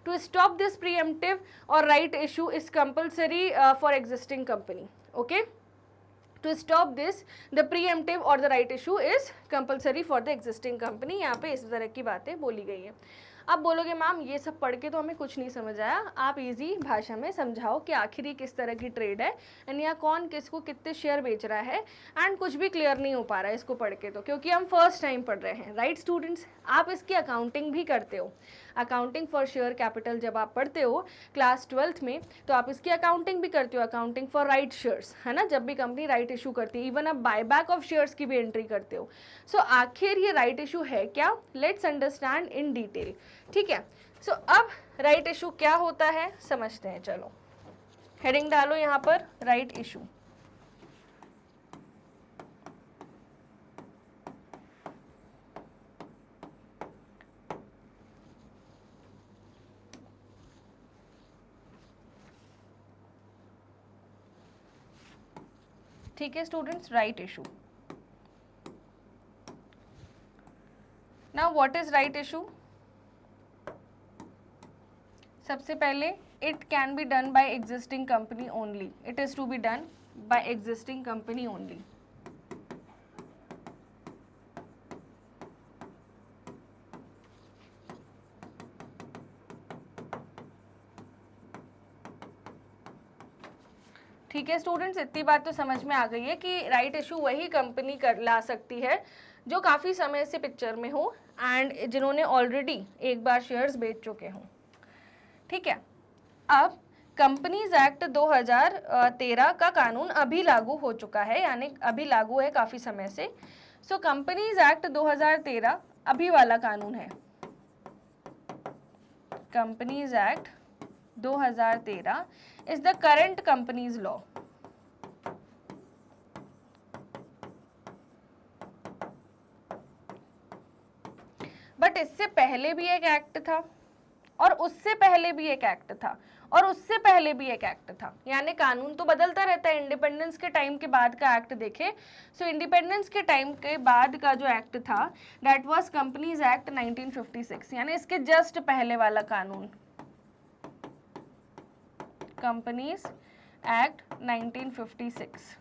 To stop this preemptive or right issue is compulsory for existing company. Okay, to stop this the preemptive or the right issue is compulsory for the existing company. यहाँ पे इस तरह की बातें बोली गई है। अब बोलोगे मैम ये सब पढ़ के तो हमें कुछ नहीं समझ आया, आप इजी भाषा में समझाओ कि आखिर ये किस तरह की ट्रेड है एंड या कौन किसको कितने शेयर बेच रहा है, एंड कुछ भी क्लियर नहीं हो पा रहा है इसको पढ़ के, तो क्योंकि हम फर्स्ट टाइम पढ़ रहे हैं, राइट स्टूडेंट्स। आप इसकी अकाउंटिंग भी करते हो, अकाउंटिंग फॉर शेयर कैपिटल जब आप पढ़ते हो क्लास 12th में तो आप इसकी अकाउंटिंग भी करते हो, अकाउंटिंग फॉर राइट शेयर्स, है ना, जब भी कंपनी राइट इशू करती है, इवन आप बायबैक ऑफ शेयर्स की भी एंट्री करते हो। सो आखिर ये राइट इशू है क्या, लेट्स अंडरस्टैंड इन डिटेल, ठीक है। सो अब राइट इशू क्या होता है समझते हैं, चलो हेडिंग डालो यहाँ पर, राइट इशू। ठीक है students, right issue. Now what is right issue? सबसे पहले it can be done by existing company only, it is to be done by existing company only. ठीक है स्टूडेंट्स, इतनी बात तो समझ में आ गई है कि राइट इशू वही कंपनी कर ला सकती है जो काफ़ी समय से पिक्चर में हो एंड जिन्होंने ऑलरेडी एक बार शेयर्स बेच चुके हों। ठीक है, अब कंपनीज एक्ट 2013 का कानून अभी लागू हो चुका है, यानी अभी लागू है काफ़ी समय से। सो कंपनीज एक्ट 2013 अभी वाला कानून है। Companies act 2013 is the current companies law. But इससे पहले भी एक एक्ट था और उससे पहले भी एक एक्ट था और उससे पहले भी एक एक्ट था, यानी कानून तो बदलता रहता है। इंडिपेंडेंस के टाइम के बाद का एक्ट देखे, सो इंडिपेंडेंस के टाइम के बाद का जो एक्ट था दैट वाज कंपनीज एक्ट 1956, यानी इसके जस्ट पहले वाला कानून कंपनीज एक्ट 1956।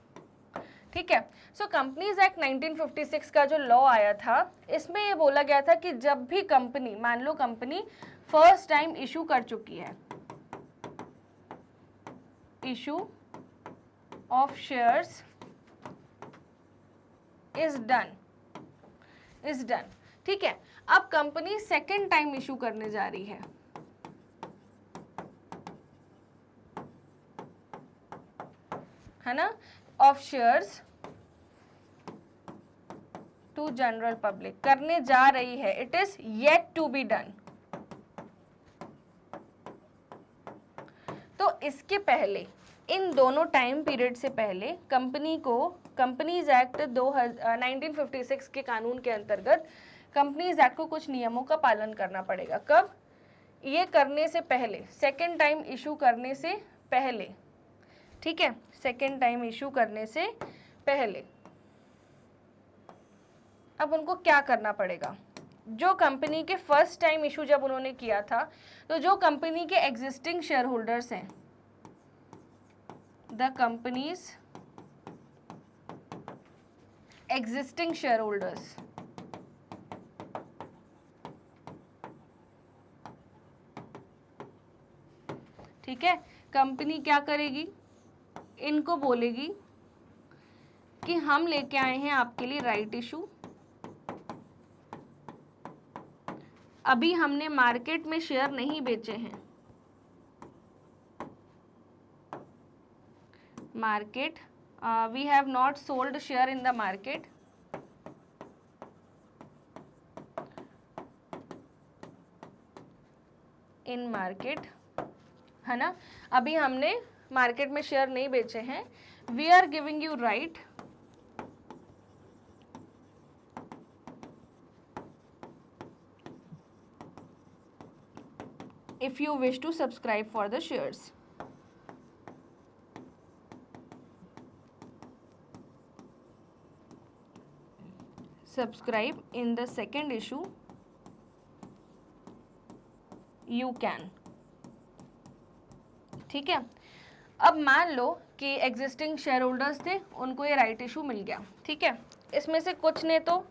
ठीक है, सो कंपनीज एक्ट 1956 का जो लॉ आया था, इसमें ये बोला गया था कि जब भी कंपनी, मान लो कंपनी फर्स्ट टाइम इशू कर चुकी है, issue of shares is done. ठीक है, अब कंपनी सेकेंड टाइम इशू करने जा रही है ना, of shares to general public करने जा रही है, it is yet to be done. तो इसके पहले, इन दोनों टाइम पीरियड से पहले कंपनी को कंपनीज एक्ट 1956 के कानून के अंतर्गत कंपनीज एक्ट को कुछ नियमों का पालन करना पड़ेगा। कब? ये करने से पहले, सेकेंड टाइम इशू करने से पहले। ठीक है, सेकेंड टाइम इशू करने से पहले अब उनको क्या करना पड़ेगा? जो कंपनी के फर्स्ट टाइम इशू जब उन्होंने किया था, तो जो कंपनी के एग्जिस्टिंग शेयर होल्डर्स हैं, the companies existing share holders, ठीक है, कंपनी क्या करेगी? इनको बोलेगी कि हम लेके आए हैं आपके लिए राइट इशू, अभी हमने मार्केट में शेयर नहीं बेचे हैं, market we have not sold share in the market, in market, है ना, अभी हमने मार्केट में शेयर नहीं बेचे हैं। We are giving you right if you wish to subscribe for the shares. Subscribe in the second issue, you can. ठीक है, अब मान लो कि एग्जिस्टिंग शेयर होल्डर्स थे, उनको ये राइट इशू मिल गया। ठीक है, इसमें से कुछ ने तो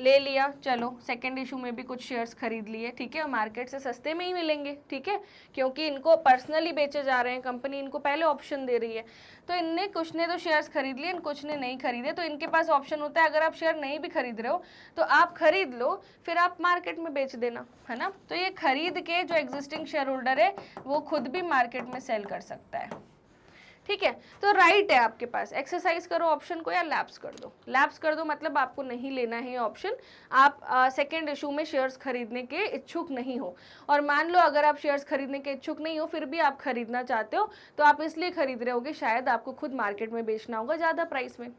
ले लिया, चलो सेकेंड इशू में भी कुछ शेयर्स खरीद लिए। ठीक है, मार्केट से सस्ते में ही मिलेंगे। ठीक है, क्योंकि इनको पर्सनली बेचे जा रहे हैं, कंपनी इनको पहले ऑप्शन दे रही है, तो इनने कुछ ने तो शेयर्स खरीद लिए, कुछ ने नहीं खरीदे। तो इनके पास ऑप्शन होता है, अगर आप शेयर नहीं भी खरीद रहे हो तो आप खरीद लो, फिर आप मार्केट में बेच देना, है ना। तो ये खरीद के जो एग्जिस्टिंग शेयर होल्डर है वो खुद भी मार्केट में सेल कर सकता है। ठीक है, तो राइट है आपके पास, एक्सरसाइज करो ऑप्शन को या लैप्स कर दो। लैप्स कर दो मतलब आपको नहीं लेना है ऑप्शन, आप सेकेंड इशू में शेयर्स खरीदने के इच्छुक नहीं हो। और मान लो अगर आप शेयर्स खरीदने के इच्छुक नहीं हो, फिर भी आप खरीदना चाहते हो, तो आप इसलिए खरीद रहे होगे शायद आपको खुद मार्केट में बेचना होगा ज़्यादा प्राइस में।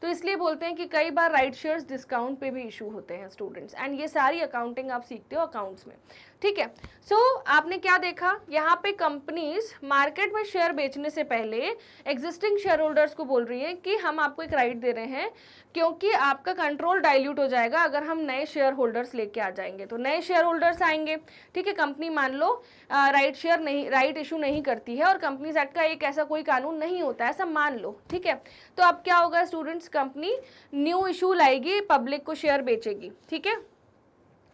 तो इसलिए बोलते हैं कि कई बार राइट शेयर्स डिस्काउंट पे भी इशू होते हैं स्टूडेंट्स, एंड ये सारी अकाउंटिंग आप सीखते हो अकाउंट्स में। ठीक है, सो आपने क्या देखा, यहाँ पे कंपनीज मार्केट में शेयर बेचने से पहले एग्जिस्टिंग शेयर होल्डर्स को बोल रही है कि हम आपको एक राइट दे रहे हैं, क्योंकि आपका कंट्रोल डाइल्यूट हो जाएगा अगर हम नए शेयर होल्डर्स लेके आ जाएंगे। तो नए शेयर होल्डर्स आएंगे, ठीक है, कंपनी मान लो राइट इशू नहीं करती है और कंपनीज एक्ट का एक ऐसा कोई कानून नहीं होता है, ऐसा मान लो। ठीक है, तो अब क्या होगा स्टूडेंट्स, कंपनी न्यू इशू लाएगी, पब्लिक को शेयर बेचेगी। ठीक है,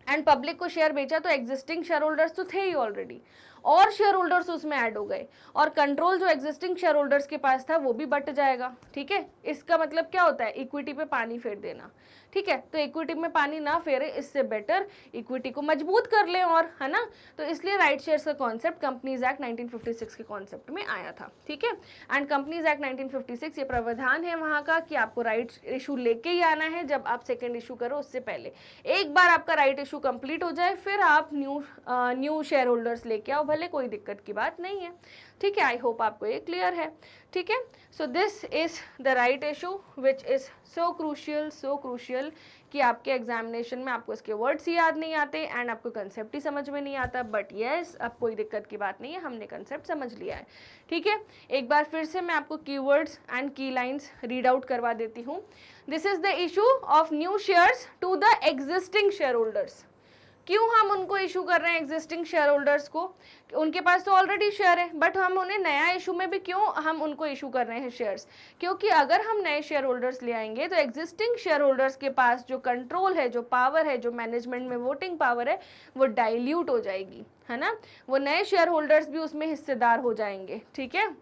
एंड पब्लिक को शेयर बेचा तो एग्जिस्टिंग शेयर होल्डर्स तो थे ही ऑलरेडी, और शेयर होल्डर्स उसमें ऐड हो गए और कंट्रोल जो एग्जिस्टिंग शेयर होल्डर्स के पास था वो भी बट जाएगा। ठीक है, इसका मतलब क्या होता है, इक्विटी पे पानी फेर देना। ठीक है, तो इक्विटी में पानी ना फेरे, इससे बेटर इक्विटी को मजबूत कर लें, और है ना, तो इसलिए राइट शेयर्स का कॉन्सेप्ट कंपनीज एक्ट 1956 के कॉन्सेप्ट में आया था। ठीक है, एंड कंपनीज एक्ट 1956 ये प्रावधान है वहाँ का कि आपको राइट इशू लेके ही आना है जब आप सेकेंड इशू करो, उससे पहले एक बार आपका राइट इशू कंप्लीट हो जाए फिर आप न्यू शेयर होल्डर्स लेके आओ, भले कोई दिक्कत की बात नहीं है। ठीक है, आई होप आपको ये क्लियर है। ठीक है, so this is the right issue which is so crucial कि आपके एग्जामिनेशन में आपको इसके वर्ड्स ही याद नहीं आते एंड आपको कंसेप्ट ही समझ में नहीं आता, बट येस अब कोई दिक्कत की बात नहीं है, हमने कंसेप्ट समझ लिया है। ठीक है, एक बार फिर से मैं आपको keywords and key lines read out करवा देती हूँ। This is the issue of new shares to the existing share holders. क्यों हम उनको इशू कर रहे हैं एग्जिस्टिंग शेयर होल्डर्स को, उनके पास तो ऑलरेडी शेयर है, बट हम उन्हें नया इशू में भी क्यों हम उनको इशू कर रहे हैं शेयर्स, क्योंकि अगर हम नए शेयर होल्डर्स ले आएंगे तो एग्जिस्टिंग शेयर होल्डर्स के पास जो कंट्रोल है, जो पावर है, जो मैनेजमेंट में वोटिंग पावर है, वो डाइल्यूट हो जाएगी, है ना, वो नए शेयर होल्डर्स भी उसमें हिस्सेदार हो जाएंगे। ठीक है,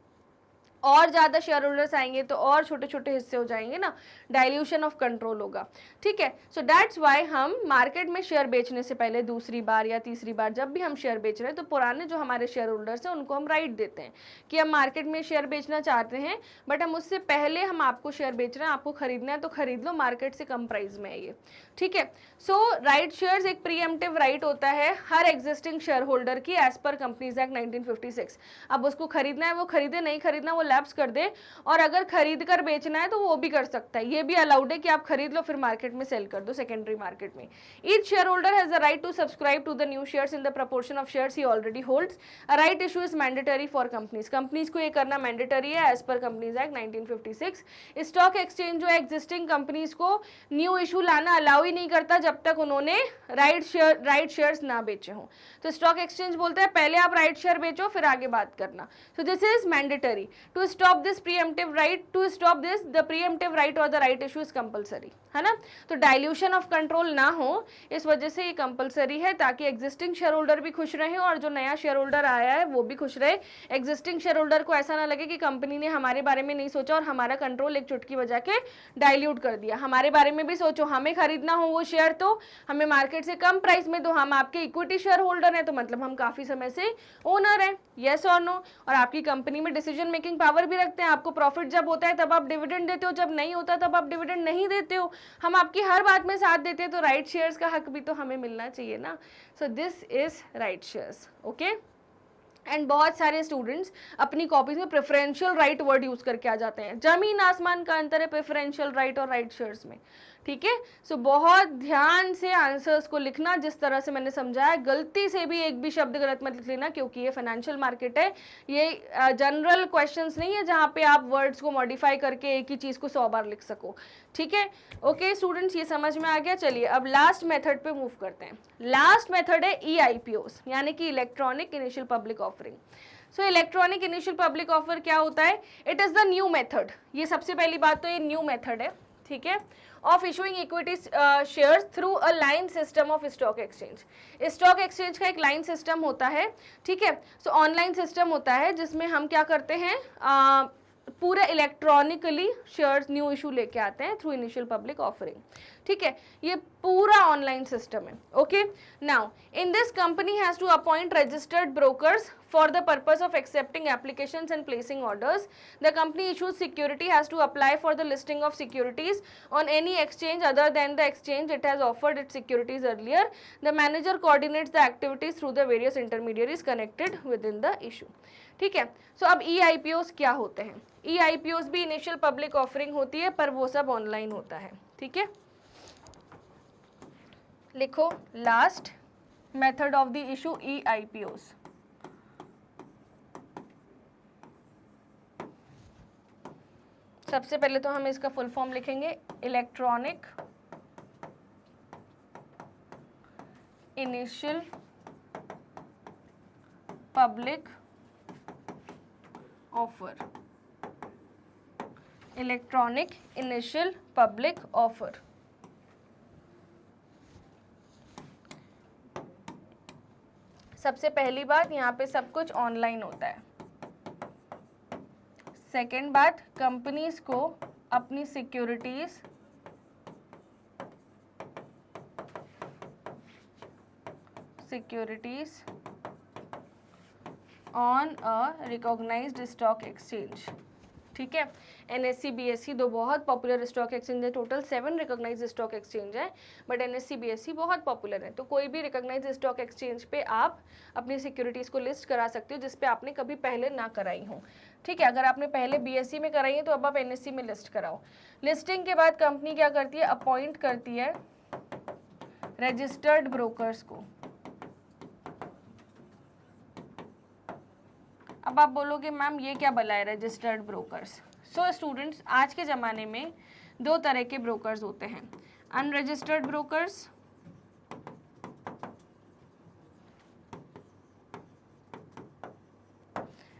और ज़्यादा शेयर होल्डर्स आएंगे तो और छोटे छोटे हिस्से हो जाएंगे ना, डाइल्यूशन ऑफ कंट्रोल होगा। ठीक है, सो दैट्स वाई हम मार्केट में शेयर बेचने से पहले दूसरी बार या तीसरी बार जब भी हम शेयर बेच रहे हैं तो पुराने जो हमारे शेयर होल्डर्स हैं उनको हम राइट देते हैं कि हम मार्केट में शेयर बेचना चाहते हैं, बट हम उससे पहले हम आपको शेयर बेच रहे हैं, आपको खरीदना है तो खरीद लो, मार्केट से कम प्राइस में है ये। ठीक है, सो राइट शेयर्स एक प्रीएम्प्टिव राइट होता है हर एग्जिस्टिंग शेयर होल्डर की एज पर कंपनीज एक्ट 1956। अब उसको खरीदना है वो खरीदे, नहीं खरीदना वो लैप्स कर दे, और अगर खरीद कर बेचना है तो वो भी कर सकता है, ये भी अलाउड है कि आप खरीद लो फिर मार्केट में सेल कर दो सेकेंडरी मार्केट में। Each share holder has the right to subscribe to the new shares in the proportion of shares he already holds. A right issue is mandatory for companies, companies को ये करना mandatory है as per companies act 1956। Stock exchange जो existing companies को new issue लाना allow ही नहीं करता जब तक उन्होंने राइट शेयर्स ना बेचे हों। तो स्टॉक एक्सचेंज बोलता है पहले आप राइट शेयर बेचो फिर आगे बात करना। So this is mandatory. To stop this preemptive right, to stop this the preemptive right और the right issue is compulsory, है ना। तो डाइल्यूशन ऑफ कंट्रोल ना हो इस वजह से ये कंपलसरी है, ताकि एग्जिस्टिंग शेयर होल्डर भी खुश रहे और जो नया शेयर होल्डर आया है वो भी खुश रहे। एग्जिस्टिंग शेयर होल्डर को ऐसा ना लगे कि कंपनी ने हमारे बारे में नहीं सोचा और हमारा कंट्रोल एक चुटकी बजा के डाइल्यूट कर दिया। हमारे बारे में भी सोचो, हमें खरीदना हो वो शेयर तो हमें मार्केट से कम प्राइस में दो, हम आपके इक्विटी शेयर होल्डर हैं तो मतलब हम काफी समय से ओनर हैं, येस और नो, और आपकी कंपनी में डिसीजन मेकिंग पावर भी रखते हैं। आपको प्रॉफिट जब होता है तब आप डिविडेंड देते हो, जब नहीं होता तब आप डिविडेंड नहीं देते हो, हम आपकी हर बात में साथ देते हैं, तो राइट शेयर्स का हक भी तो हमें मिलना चाहिए ना। सो this is right shares, okay. And बहुत सारे स्टूडेंट्स अपनी कॉपीज में प्रेफरेंशियल राइट वर्ड यूज करके आ जाते हैं, जमीन आसमान का अंतर है प्रेफरेंशियल राइट और राइट शेयर्स में, ठीक है। सो बहुत ध्यान से आंसर्स को लिखना जिस तरह से मैंने समझाया, गलती से भी एक भी शब्द गलत मत लिख लेना, क्योंकि ये फाइनेंशियल मार्केट है, ये जनरल क्वेश्चंस नहीं है जहाँ पे आप वर्ड्स को मॉडिफाई करके एक ही चीज़ को 100 बार लिख सको, ठीक है। ओके स्टूडेंट्स, ये समझ में आ गया। चलिए अब लास्ट मेथड पे मूव करते हैं। लास्ट मेथड है EIPOs, यानी कि electronic initial public offering. So electronic initial public offer क्या होता है? It is the new method. ये सबसे पहली बात तो ये न्यू मेथड है, ठीक है, of issuing equity shares through a line system of stock exchange. Stock exchange का एक लाइन सिस्टम होता है, ठीक है। सो ऑनलाइन सिस्टम होता है जिसमें हम क्या करते हैं, पूरे इलेक्ट्रॉनिकली शेयर्स न्यू इशू लेके आते हैं थ्रू इनिशियल पब्लिक ऑफरिंग, ठीक है। ये पूरा ऑनलाइन सिस्टम है, okay. Now in this company has to appoint registered brokers for the purpose of accepting applications and placing orders. The company issues security has to apply for the listing of securities on any exchange other than the exchange it has offered its securities earlier. The manager coordinates the activities through the various intermediaries connected within the issue. ठीक है। सो अब EIPOs क्या होते हैं? EIPOs भी initial public offering होती है, पर वो सब ऑनलाइन होता है, ठीक है। लिखो last method of the issue EIPOs। सबसे पहले तो हम इसका फुल फॉर्म लिखेंगे, electronic initial public offer. Electronic initial public offer. सबसे पहली बात, यहाँ पे सब कुछ ऑनलाइन होता है। सेकेंड बात, कंपनीज को अपनी securities on a recognised stock exchange. ठीक है, NSE BSE दो बहुत पॉपुलर स्टॉक एक्सचेंज है, टोटल 7 रिकॉग्नाइज्ड स्टॉक एक्सचेंज है, बट NSE BSE बहुत पॉपुलर है। तो कोई भी रिकॉग्नाइज्ड स्टॉक एक्सचेंज पे आप अपनी सिक्योरिटीज़ को लिस्ट करा सकते हो जिस पे आपने कभी पहले ना कराई हो। ठीक है, अगर आपने पहले BSE में कराई है तो अब आप NSE में लिस्ट कराओ। लिस्टिंग के बाद कंपनी क्या करती है, अपॉइंट करती है रजिस्टर्ड ब्रोकर्स को। अब आप बोलोगे मैम ये क्या भला है रजिस्टर्ड ब्रोकर्स। सो स्टूडेंट्स, आज के ज़माने में दो तरह के ब्रोकर्स होते हैं, अनरजिस्टर्ड ब्रोकर्स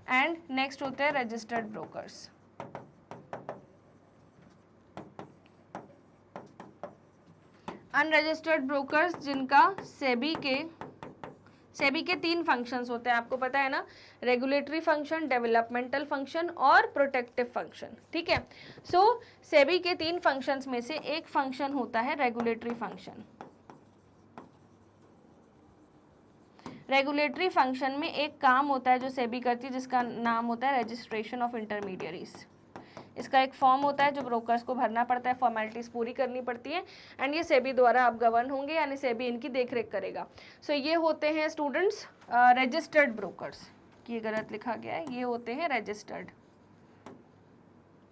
एंड नेक्स्ट होते हैं रजिस्टर्ड ब्रोकर्स। अनरजिस्टर्ड ब्रोकर्स जिनका सेबी के 3 फंक्शंस होते हैं, आपको पता है ना, रेगुलेटरी फंक्शन, डेवलपमेंटल फंक्शन और प्रोटेक्टिव फंक्शन। ठीक है, सो सेबी के 3 फंक्शंस में से एक फंक्शन होता है रेगुलेटरी फंक्शन। रेगुलेटरी फंक्शन में एक काम होता है जो सेबी करती है जिसका नाम होता है रजिस्ट्रेशन ऑफ इंटरमीडियरीज। इसका एक फॉर्म होता है जो ब्रोकर्स को भरना पड़ता है, फॉर्मेलिटीज़ पूरी करनी पड़ती है एंड ये सेबी द्वारा आप गवर्न होंगे, यानी सेबी इनकी देखरेख करेगा। सो ये होते हैं स्टूडेंट्स रजिस्टर्ड ब्रोकर्स। ये गलत लिखा गया है, ये होते हैं रजिस्टर्ड।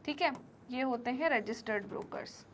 ठीक है, ये होते हैं रजिस्टर्ड ब्रोकर्स।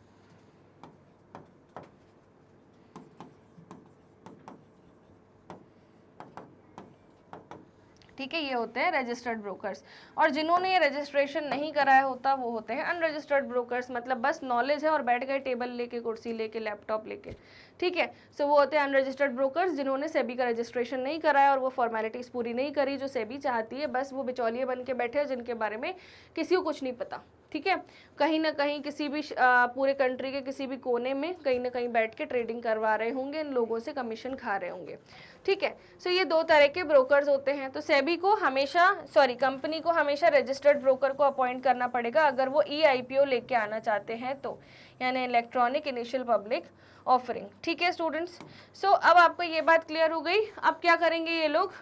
ठीक है, ये होते हैं रजिस्टर्ड ब्रोकर्स। और जिन्होंने ये रजिस्ट्रेशन नहीं कराया होता वो होते हैं अनरजिस्टर्ड ब्रोकर्स, मतलब बस नॉलेज है और बैठ गए टेबल लेके, कुर्सी लेके, लैपटॉप लेके। ठीक है, सो वो होते हैं अनरजिस्टर्ड ब्रोकर्स जिन्होंने सेबी का रजिस्ट्रेशन नहीं कराया और वो फॉर्मेलिटीज़ पूरी नहीं करी जो सेबी चाहती है, बस वो बिचौलिए बन के बैठे जिनके बारे में किसी को कुछ नहीं पता। ठीक है, कहीं ना कहीं किसी भी पूरे कंट्री के किसी भी कोने में कहीं ना कहीं बैठ के ट्रेडिंग करवा रहे होंगे, इन लोगों से कमीशन खा रहे होंगे। ठीक है, सो ये दो तरह के ब्रोकर्स होते हैं। तो सेबी को हमेशा कंपनी को हमेशा रजिस्टर्ड ब्रोकर को अपॉइंट करना पड़ेगा अगर वो EIPO लेके आना चाहते हैं तो, यानी इलेक्ट्रॉनिक इनिशियल पब्लिक ऑफरिंग। ठीक है स्टूडेंट्स, सो अब आपको ये बात क्लियर हो गई। अब क्या करेंगे ये लोग,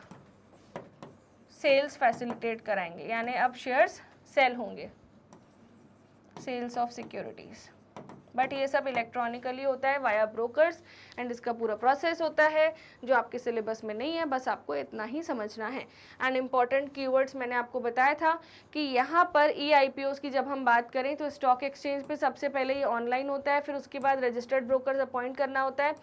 सेल्स फैसिलिटेट कराएंगे, यानी अब शेयर्स सेल होंगे, सेल्स ऑफ सिक्योरिटीज। बट ये सब इलेक्ट्रॉनिकली होता है वाया ब्रोकर्स एंड इसका पूरा प्रोसेस होता है जो आपके सिलेबस में नहीं है, बस आपको इतना ही समझना है। एंड इम्पॉर्टेंट कीवर्ड्स मैंने आपको बताया था कि यहाँ पर EIPOs की जब हम बात करें तो स्टॉक एक्सचेंज पे सबसे पहले ये ऑनलाइन होता है, फिर उसके बाद रजिस्टर्ड ब्रोकर्स अपॉइंट करना होता है,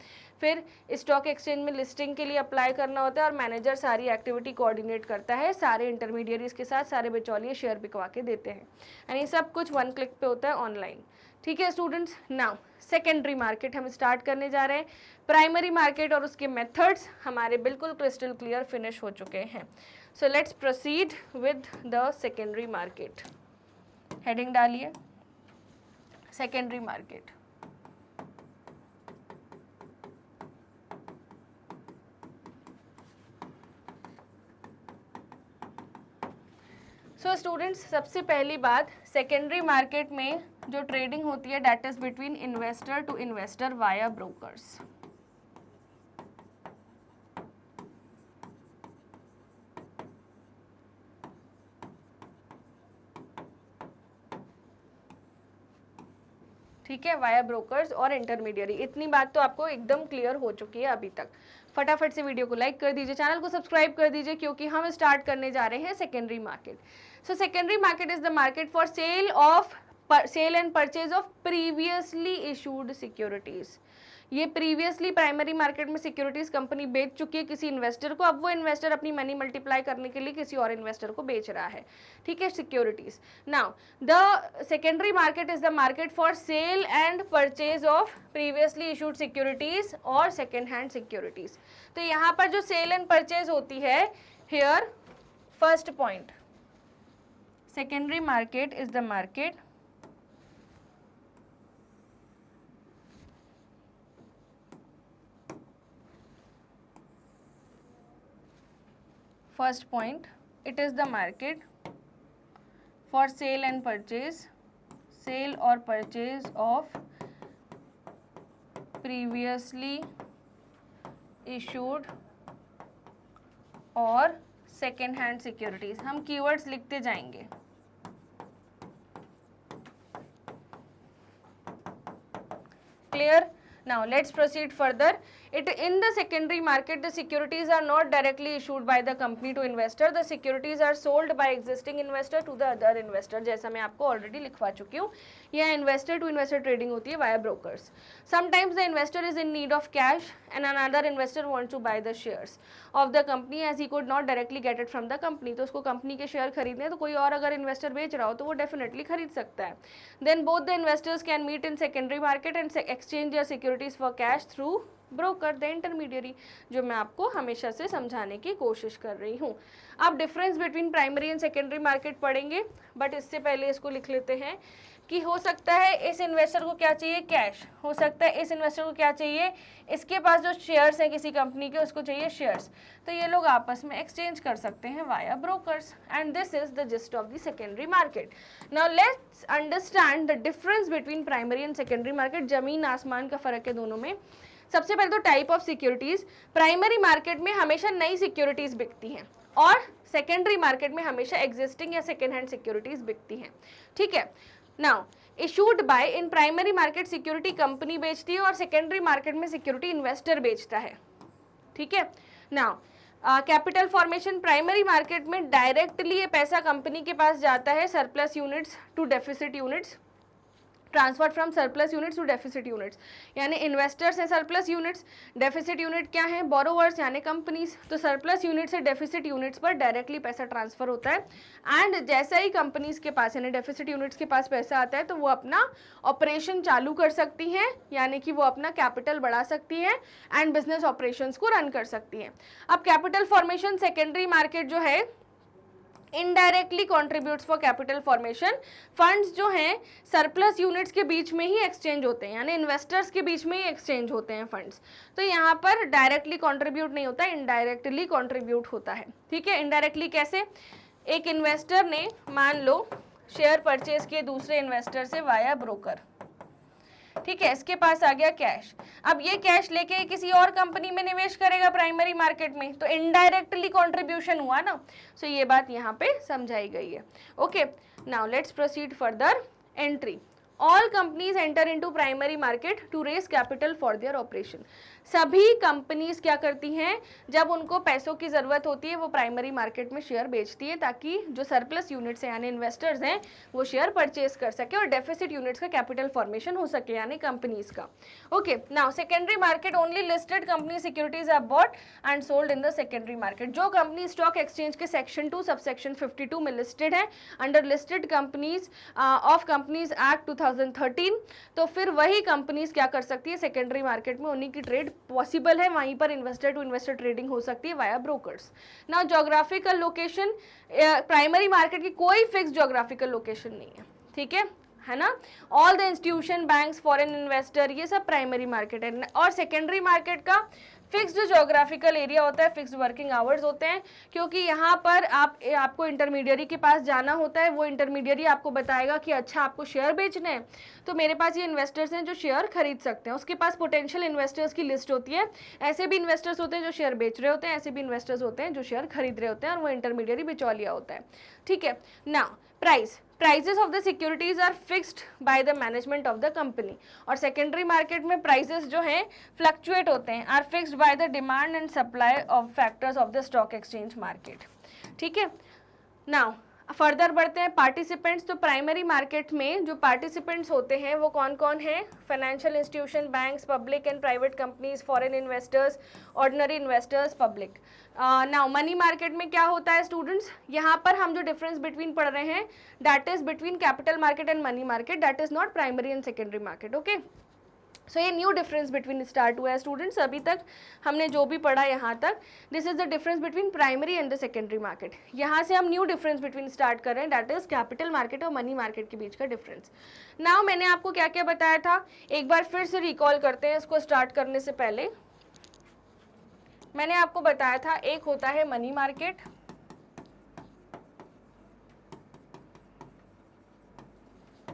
फिर स्टॉक एक्सचेंज में लिस्टिंग के लिए अप्लाई करना होता है और मैनेजर सारी एक्टिविटी कोऑर्डिनेट करता है सारे इंटरमीडियरीज के साथ, सारे बिचौलिए शेयर बिकवा के देते हैं, यानी सब कुछ 1 क्लिक पे होता है ऑनलाइन। ठीक है स्टूडेंट्स, नाउ सेकेंडरी मार्केट हम स्टार्ट करने जा रहे हैं। प्राइमरी मार्केट और उसके मेथड्स हमारे बिल्कुल क्रिस्टल क्लियर फिनिश हो चुके हैं। सो let's proceed with the secondary market. Heading डालिए, सेकेंडरी मार्केट। सो स्टूडेंट्स, सबसे पहली बात, सेकेंडरी मार्केट में जो ट्रेडिंग होती है that is between investor to investor via brokers. ठीक है, वाया ब्रोकर्स और इंटरमीडियरी। इतनी बात तो आपको एकदम क्लियर हो चुकी है अभी तक। फटाफट से वीडियो को लाइक कर दीजिए, चैनल को सब्सक्राइब कर दीजिए क्योंकि हम स्टार्ट करने जा रहे हैं secondary market. So secondary market is the market for sale and purchase of previously issued securities. ये प्रीवियसली प्राइमरी मार्केट में सिक्योरिटीज कंपनी बेच चुकी है किसी इन्वेस्टर को, अब वो इन्वेस्टर अपनी मनी मल्टीप्लाई करने के लिए किसी और इन्वेस्टर को बेच रहा है। ठीक है, securities. Now the secondary market is the market for sale and purchase of previously issued securities और सेकेंड हैंड सिक्योरिटीज। तो यहाँ पर जो सेल एंड परचेज होती है, here first point, secondary market is the market first point, it is the market for sale and purchase, sale और purchase of previously issued और second hand securities. हम keywords लिखते जाएंगे। Clear? Now let's proceed further. In the secondary market, the securities are not directly issued by the company to investor. The securities are sold by existing investor to the other investor. जैसा मैं आपको already लिखवा चुकी हूँ, यह investor to investor trading होती है via brokers. Sometimes the investor is in need of cash and another investor wants to buy the shares of the company as he could not directly get it from the company. तो उसको company के share खरीदने हैं, तो कोई और अगर investor बेच रहा हो तो वो definitely खरीद सकता है. Then both the investors can meet in secondary market and exchange their securities for cash through broker the intermediary, जो मैं आपको हमेशा से समझाने की कोशिश कर रही हूँ। आप difference between primary and secondary market पढ़ेंगे, बट इससे पहले इसको लिख लेते हैं कि हो सकता है इस इन्वेस्टर को क्या चाहिए, कैश। हो सकता है इस इन्वेस्टर को क्या चाहिए, इसके पास जो शेयर्स हैं किसी कंपनी के, उसको चाहिए शेयर्स। तो ये लोग आपस में एक्सचेंज कर सकते हैं via brokers, and this is the gist of the secondary market. Now let's understand the difference between primary and secondary market. जमीन आसमान का फर्क है दोनों में। सबसे पहले तो type of securities. Primary market में हमेशा नई सिक्योरिटीज बिकती हैं और सेकेंडरी मार्केट में हमेशा एग्जिस्टिंग या सेकेंड हैंड सिक्योरिटीज बिकती हैं। ठीक है। Now issued by, in primary market security company बेचती है और सेकेंडरी मार्केट में सिक्योरिटी इन्वेस्टर बेचता है। ठीक है। Now capital formation, primary market में डायरेक्टली ये पैसा कंपनी के पास जाता है surplus units to deficit units, transfer from surplus units to deficit units, यानी इन्वेस्टर्स हैं सरप्लस यूनिट्स, डेफिसिट यूनिट क्या है, बोरोवर्स यानी कंपनीज। तो सरप्लस यूनिट से डेफिसिट यूनिट्स पर डायरेक्टली पैसा ट्रांसफर होता है, एंड जैसा ही कंपनीज के पास यानी डेफिसिट यूनिट्स के पास पैसा आता है तो वो अपना ऑपरेशन चालू कर सकती हैं, यानी कि वो अपना कैपिटल बढ़ा सकती हैं एंड बिजनेस ऑपरेशंस को रन कर सकती हैं। अब कैपिटल फॉर्मेशन, सेकेंडरी मार्केट जो है indirectly contributes for capital formation. Funds जो हैं सरप्लस यूनिट्स के बीच में ही एक्सचेंज होते हैं, यानी इन्वेस्टर्स के बीच में ही एक्सचेंज होते हैं फंड्स। तो यहाँ पर डायरेक्टली कॉन्ट्रीब्यूट नहीं होता, इनडायरेक्टली कॉन्ट्रीब्यूट होता है। ठीक है। इनडायरेक्टली कैसे, एक इन्वेस्टर ने मान लो शेयर परचेज किए दूसरे इन्वेस्टर से वाया ब्रोकर। ठीक है। इसके पास आ गया कैश। अब ये कैश लेके किसी और कंपनी में निवेश करेगा प्राइमरी मार्केट में, तो इनडायरेक्टली कंट्रीब्यूशन हुआ ना। सो ये बात यहाँ पे समझाई गई है। Okay. Now let's proceed further. Entry, all companies enter into primary market to raise capital for their operation. सभी कंपनीज क्या करती हैं, जब उनको पैसों की ज़रूरत होती है वो प्राइमरी मार्केट में शेयर बेचती है ताकि जो सरप्लस यूनिट्स हैं यानी इन्वेस्टर्स हैं वो शेयर परचेज कर सके और डेफिसिट यूनिट्स का कैपिटल फॉर्मेशन हो सके यानी कंपनीज का। Okay. Now secondary market, only listed company securities are bought and sold in the secondary market. जो कंपनी स्टॉक एक्सचेंज के सेक्शन 2 सबसेक्शन 52 में लिस्टेड है under listed companies of companies act 2013, तो फिर वही कंपनीज क्या कर सकती है, सेकेंडरी मार्केट में उन्हीं की ट्रेड पॉसिबल है, वहीं पर इन्वेस्टर टू इन्वेस्टर ट्रेडिंग हो सकती है via brokers. Now geographical location, primary market की कोई फिक्स ज्योग्राफिकल लोकेशन नहीं है। ठीक है ना। All the institution, banks, foreign investor, ये सब प्राइमरी मार्केट है। और सेकेंडरी मार्केट का फिक्स्ड ज्योग्राफिकल एरिया होता है, फिक्स्ड वर्किंग आवर्स होते हैं, क्योंकि यहाँ पर आपको इंटरमीडियरी के पास जाना होता है। वो इंटरमीडियरी आपको बताएगा कि अच्छा आपको शेयर बेचने हैं, तो मेरे पास ये इन्वेस्टर्स हैं जो शेयर खरीद सकते हैं। उसके पास पोटेंशियल इन्वेस्टर्स की लिस्ट होती है। ऐसे भी इन्वेस्टर्स होते हैं जो शेयर बेच रहे होते हैं, ऐसे भी इन्वेस्टर्स होते हैं जो शेयर खरीद रहे होते हैं, और वो इंटरमीडियरी बिचौलिया होता है। ठीक है ना। Price, prices of the securities are fixed by the management of the company. और सेकेंडरी मार्केट में प्राइजेस जो हैं फ्लक्चुएट होते हैं, are fixed by the demand and supply of factors of the stock exchange market. ठीक है। Now further बढ़ते हैं। पार्टिसिपेंट्स, तो प्राइमरी मार्केट में जो पार्टिसिपेंट्स होते हैं वो कौन कौन हैं, financial institution, banks, public and private companies, foreign investors, ordinary investors, public. Now money market में क्या होता है स्टूडेंट्स, यहाँ पर हम जो डिफरेंस बिटवीन पढ़ रहे हैं that is between capital market and money market, that is not primary and secondary market. Okay. So ये न्यू डिफरेंस बिटवीन स्टार्ट हुआ है स्टूडेंट्स। अभी तक हमने जो भी पढ़ा यहाँ तक, this is the difference between primary and the secondary market. यहाँ से हम न्यू डिफरेंस बिटवीन स्टार्ट कर रहे हैं, दैट इज कैपिटल मार्केट और मनी मार्केट के बीच का डिफरेंस। नाउ मैंने आपको क्या क्या बताया था, एक बार फिर से रिकॉल करते हैं इसको स्टार्ट करने से पहले। मैंने आपको बताया था एक होता है मनी मार्केट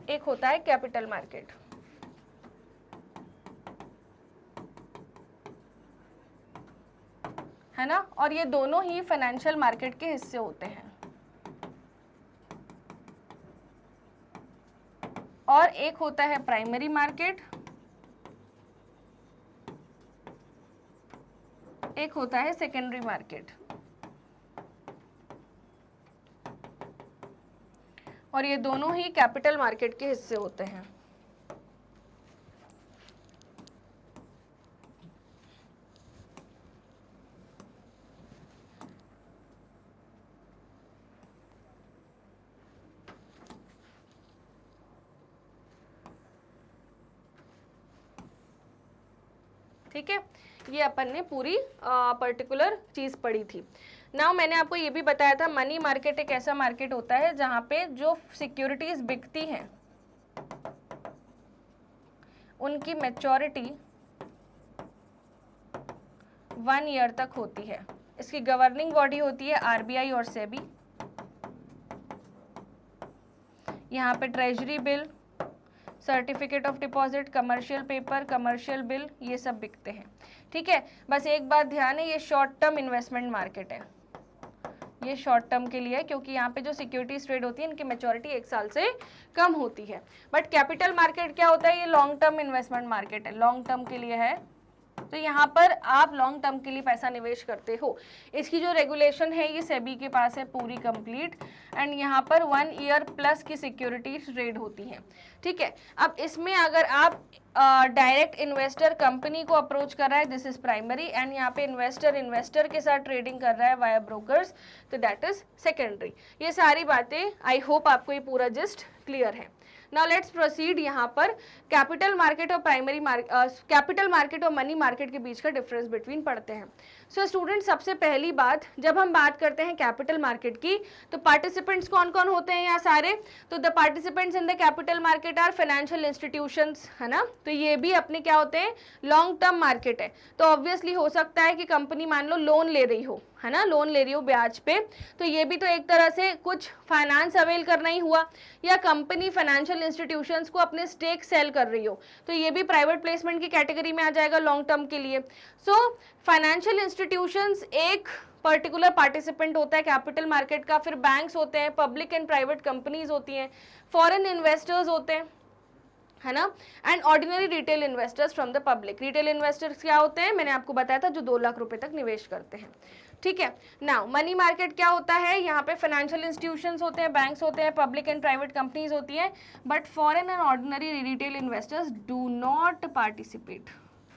एक होता है कैपिटल मार्केट। है ना, और ये दोनों ही फाइनेंशियल मार्केट के हिस्से होते हैं। और एक होता है प्राइमरी मार्केट, एक होता है सेकेंडरी मार्केट। और ये दोनों ही कैपिटल मार्केट के हिस्से होते हैं। ठीक है, ये अपन ने पूरी पर्टिकुलर चीज पढ़ी थी। नाउ मैंने आपको ये भी बताया था मनी मार्केट एक ऐसा मार्केट होता है जहां पे जो सिक्योरिटीज बिकती हैं उनकी मैच्योरिटी 1 ईयर तक होती है। इसकी गवर्निंग बॉडी होती है आरबीआई और सेबी। यहाँ पे treasury bill, certificate of deposit, commercial paper, commercial bill, ये सब बिकते हैं। ठीक है, बस एक बात ध्यान है, ये शॉर्ट टर्म इन्वेस्टमेंट मार्केट है। ये शॉर्ट टर्म के लिए है क्योंकि यहाँ पे जो सिक्योरिटीज ट्रेड होती है इनकी मैच्योरिटी 1 साल से कम होती है। बट कैपिटल मार्केट क्या होता है, ये लॉन्ग टर्म इन्वेस्टमेंट मार्केट है, लॉन्ग टर्म के लिए है। तो यहाँ पर आप लॉन्ग टर्म के लिए पैसा निवेश करते हो। इसकी जो रेगुलेशन है ये सेबी के पास है पूरी कंप्लीट, एंड यहाँ पर 1 ईयर प्लस की सिक्योरिटी ट्रेड होती हैं। ठीक है, अब इसमें अगर आप डायरेक्ट इन्वेस्टर कंपनी को अप्रोच कर रहा है, दिस इज प्राइमरी, एंड यहाँ पे इन्वेस्टर के साथ ट्रेडिंग कर रहा है वाया ब्रोकर्स, तो दैट इज सेकेंडरी। ये सारी बातें आई होप आपको ये पूरा जिस्ट क्लियर है। Now let's proceed. यहाँ पर कैपिटल मार्केट और प्राइमरी कैपिटल मार्केट और मनी मार्केट के बीच का डिफरेंस बिटवीन पढ़ते हैं। सो स्टूडेंट, सबसे पहली बात, जब हम बात करते हैं कैपिटल मार्केट की तो पार्टिसिपेंट्स कौन कौन होते हैं यहाँ सारे, तो the participants in the capital market are financial institutions, है ना। तो ये भी अपने क्या होते हैं, लॉन्ग टर्म मार्केट है। तो ऑब्वियसली हो सकता है कि कंपनी मान लो लोन ले रही हो, है ना, लोन ले रही हो ब्याज पे, तो ये भी तो एक तरह से कुछ फाइनेंस अवेल करना ही हुआ। या कंपनी फाइनेंशियल इंस्टीट्यूशंस को अपने स्टेक सेल कर रही हो, तो ये भी प्राइवेट प्लेसमेंट की कैटेगरी में आ जाएगा लॉन्ग टर्म के लिए। सो फाइनेंशियल इंस्टीट्यूशंस एक पर्टिकुलर पार्टिसिपेंट होता है कैपिटल मार्केट का, फिर बैंक्स होते हैं, पब्लिक एंड प्राइवेट कंपनीज होती हैं, फॉरेन इन्वेस्टर्स होते हैं, है ना, and ordinary retail investors from the public. Retail investors क्या होते हैं, मैंने आपको बताया था, जो 2 लाख रुपए तक निवेश करते हैं। ठीक है, नाउ मनी मार्केट क्या होता है, यहाँ पे फाइनेंशियल इंस्टीट्यूशंस होते हैं, बैंक्स होते हैं, पब्लिक एंड प्राइवेट कंपनीज होती हैं, but foreign and ordinary retail investors do not participate,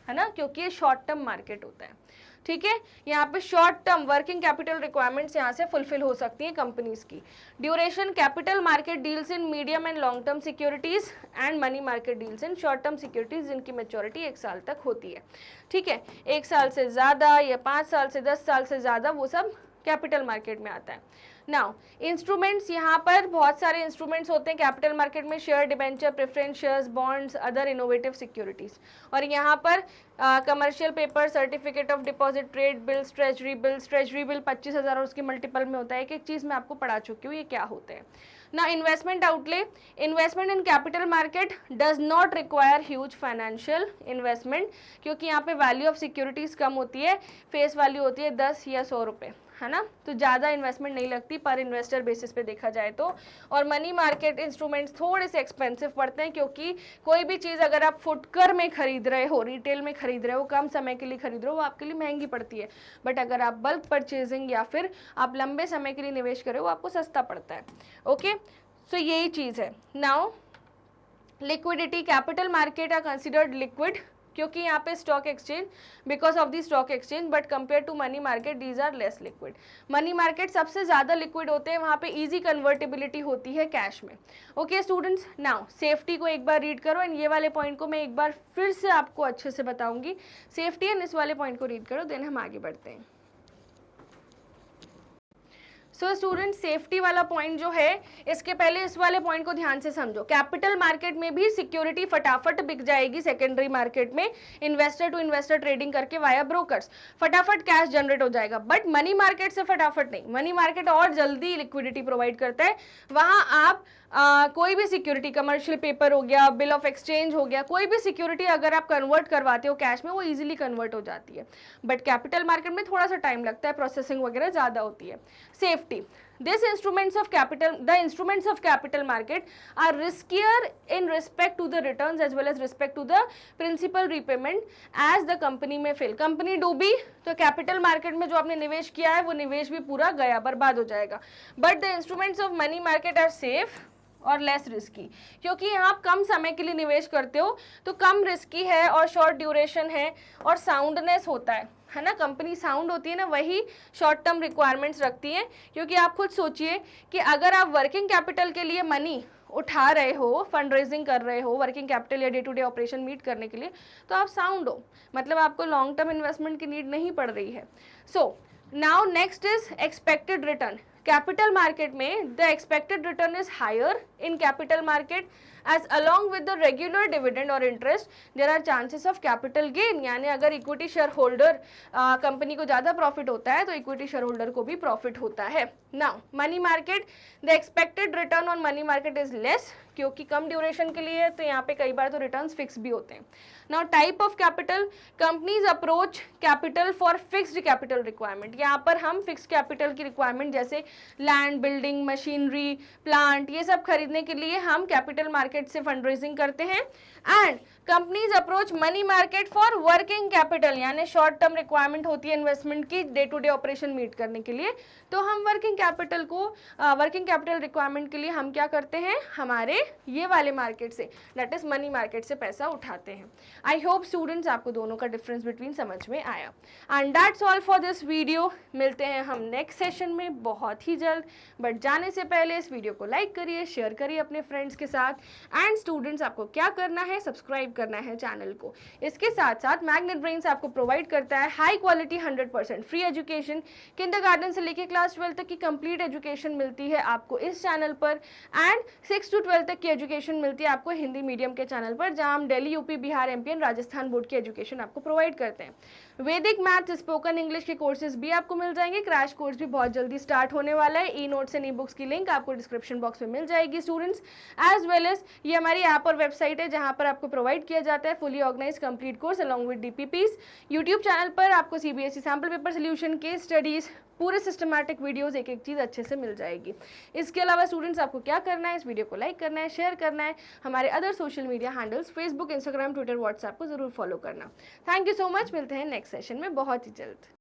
है ना, क्योंकि ये शॉर्ट टर्म मार्केट होता है। ठीक है, यहाँ पे short term working capital requirements यहाँ से फुलफिल हो सकती हैं कंपनीज की। Duration, capital market deals in medium and long term securities, and money market deals in short term securities जिनकी मैच्योरिटी 1 साल तक होती है। ठीक है, 1 साल से ज़्यादा या 5 साल से 10 साल से ज़्यादा, वो सब कैपिटल मार्केट में आता है। नाउ इंस्ट्रूमेंट्स, यहाँ पर बहुत सारे इंस्ट्रूमेंट्स होते हैं कैपिटल मार्केट में, share, debenture, preference shares, bonds, other innovative securities. और यहाँ पर commercial paper, certificate of deposit, trade bills, treasury bills. Treasury bill 25,000 और उसकी मल्टीपल में होता है। एक एक चीज़ मैं आपको पढ़ा चुकी हूँ ये क्या होते हैं ना। Investment outlay, investment in capital market does not require huge financial investment, क्योंकि यहाँ पे वैल्यू ऑफ सिक्योरिटीज़ कम होती है, फेस वैल्यू होती है 10 या 100 रुपये, है ना, तो ज़्यादा इन्वेस्टमेंट नहीं लगती पर इन्वेस्टर बेसिस पे देखा जाए तो। और मनी मार्केट इंस्ट्रूमेंट्स थोड़े से एक्सपेंसिव पड़ते हैं, क्योंकि कोई भी चीज़ अगर आप फुटकर में खरीद रहे हो, रिटेल में खरीद रहे हो, कम समय के लिए खरीद रहे हो, वो आपके लिए महंगी पड़ती है। बट अगर आप बल्क परचेजिंग या फिर आप लंबे समय के लिए निवेश करें, वो आपको सस्ता पड़ता है। ओके, सो यही चीज़ है। Now liquidity, capital market are considered liquid क्योंकि यहाँ पे stock exchange, because of the stock exchange, but compare to money market these are less liquid. Money market सबसे ज़्यादा लिक्विड होते हैं, वहाँ पे इजी कन्वर्टेबिलिटी होती है कैश में। ओके स्टूडेंट्स, नाउ सेफ्टी को एक बार रीड करो, एंड ये वाले पॉइंट को मैं एक बार फिर से आपको अच्छे से बताऊंगी। सेफ्टी एंड इस वाले पॉइंट को रीड करो, देन हम आगे बढ़ते हैं। सो स्टूडेंट सेफ्टी वाला पॉइंट जो है, इसके पहले इस वाले पॉइंट को ध्यान से समझो। कैपिटल मार्केट में भी सिक्योरिटी फटाफट बिक जाएगी सेकेंडरी मार्केट में, इन्वेस्टर टू इन्वेस्टर ट्रेडिंग करके वाया ब्रोकर्स, फटाफट कैश जनरेट हो जाएगा। बट मनी मार्केट से फटाफट नहीं, मनी मार्केट और जल्दी लिक्विडिटी प्रोवाइड करता है। वहां आप कोई भी सिक्योरिटी, कमर्शियल पेपर हो गया, बिल ऑफ एक्सचेंज हो गया, कोई भी सिक्योरिटी अगर आप कन्वर्ट करवाते हो कैश में, वो इजीली कन्वर्ट हो जाती है। बट कैपिटल मार्केट में थोड़ा सा टाइम लगता है, प्रोसेसिंग वगैरह ज़्यादा होती है। Safety, These instruments of capital, the instruments of capital market are riskier in respect to the returns as well as respect to the principal repayment as the company may fail. Company डूबी तो capital market में जो आपने निवेश किया है वो निवेश भी पूरा गया, बर्बाद हो जाएगा। But the instruments of money market are safe और लेस रिस्की, क्योंकि यहाँ आप कम समय के लिए निवेश करते हो तो कम रिस्की है और शॉर्ट ड्यूरेशन है और साउंडनेस होता है ना। कंपनी साउंड होती है ना, वही शॉर्ट टर्म रिक्वायरमेंट्स रखती हैं। क्योंकि आप खुद सोचिए कि अगर आप वर्किंग कैपिटल के लिए मनी उठा रहे हो, फंड रेजिंग कर रहे हो वर्किंग कैपिटल या day to day operation meet करने के लिए, तो आप साउंड हो, मतलब आपको लॉन्ग टर्म इन्वेस्टमेंट की नीड नहीं पड़ रही है। So now next is expected return. Capital market में the expected return is higher in capital market as along with the regular dividend or interest there are chances of capital gain। यानी अगर equity share holder company को ज़्यादा profit होता है तो equity share holder को भी प्रॉफिट होता है। Now money market, the expected return on money market is less, क्योंकि कम ड्यूरेशन के लिए तो यहाँ पे कई बार तो रिटर्न्स फिक्स भी होते हैं। Now type of capital, companies approach capital for fixed capital requirement. यहाँ पर हम फिक्स्ड कैपिटल की रिक्वायरमेंट जैसे लैंड, बिल्डिंग, मशीनरी, प्लांट, ये सब खरीदने के लिए हम कैपिटल मार्केट से फंड रेजिंग करते हैं। And companies approach money market for working capital, यानी शॉर्ट टर्म रिक्वायरमेंट होती है इन्वेस्टमेंट की day to day operation meet करने के लिए, तो हम वर्किंग कैपिटल को वर्किंग कैपिटल रिक्वायरमेंट के लिए हम क्या करते हैं, हमारे ये वाले मार्केट से, दैट इज मनी मार्केट से पैसा उठाते हैं। आई होप स्टूडेंट्स आपको दोनों का डिफरेंस बिटवीन समझ में आया। And that's all for this video. मिलते हैं हम नेक्स्ट सेशन में बहुत ही जल्द। बट जाने से पहले इस वीडियो को लाइक करिए, शेयर करिए अपने फ्रेंड्स के साथ। एंड स्टूडेंट्स आपको क्या करना है, सब्सक्राइब करना है चैनल को। इसके साथ साथ मैग्नेट ब्रेन्स आपको प्रोवाइड करता है high quality 100% free education. Kindergarten से लेकर क्लास 12 तक की कंप्लीट एजुकेशन मिलती है आपको इस चैनल पर, एंड 6 to 12 तक की एजुकेशन मिलती है आपको हिंदी मीडियम के चैनल पर, जहां हम दिल्ली, यूपी, बिहार, एमपी, राजस्थान बोर्ड की एजुकेशन आपको प्रोवाइड करते हैं। वैदिक मैथ्स, स्पोकन इंग्लिश के कोर्सेज भी आपको मिल जाएंगे। क्रैश कोर्स भी बहुत जल्दी स्टार्ट होने वाला है। E notes and e books की लिंक आपको डिस्क्रिप्शन बॉक्स में मिल जाएगी स्टूडेंट्स। एज वेल एज ये हमारी ऐप और वेबसाइट है जहां पर आपको प्रोवाइड किया जाता है fully organize complete course along with DPPs. YouTube channel पर आपको CBSE sample paper solution, case studies, पूरे सिस्टमैटिक वीडियोस, एक एक चीज़ अच्छे से मिल जाएगी। इसके अलावा स्टूडेंट्स आपको क्या करना है, इस वीडियो को लाइक करना है, शेयर करना है, हमारे other social media handles Facebook, Instagram, Twitter, WhatsApp को जरूर फॉलो करना। Thank you so much. मिलते हैं नेक्स्ट सेशन में बहुत ही जल्द।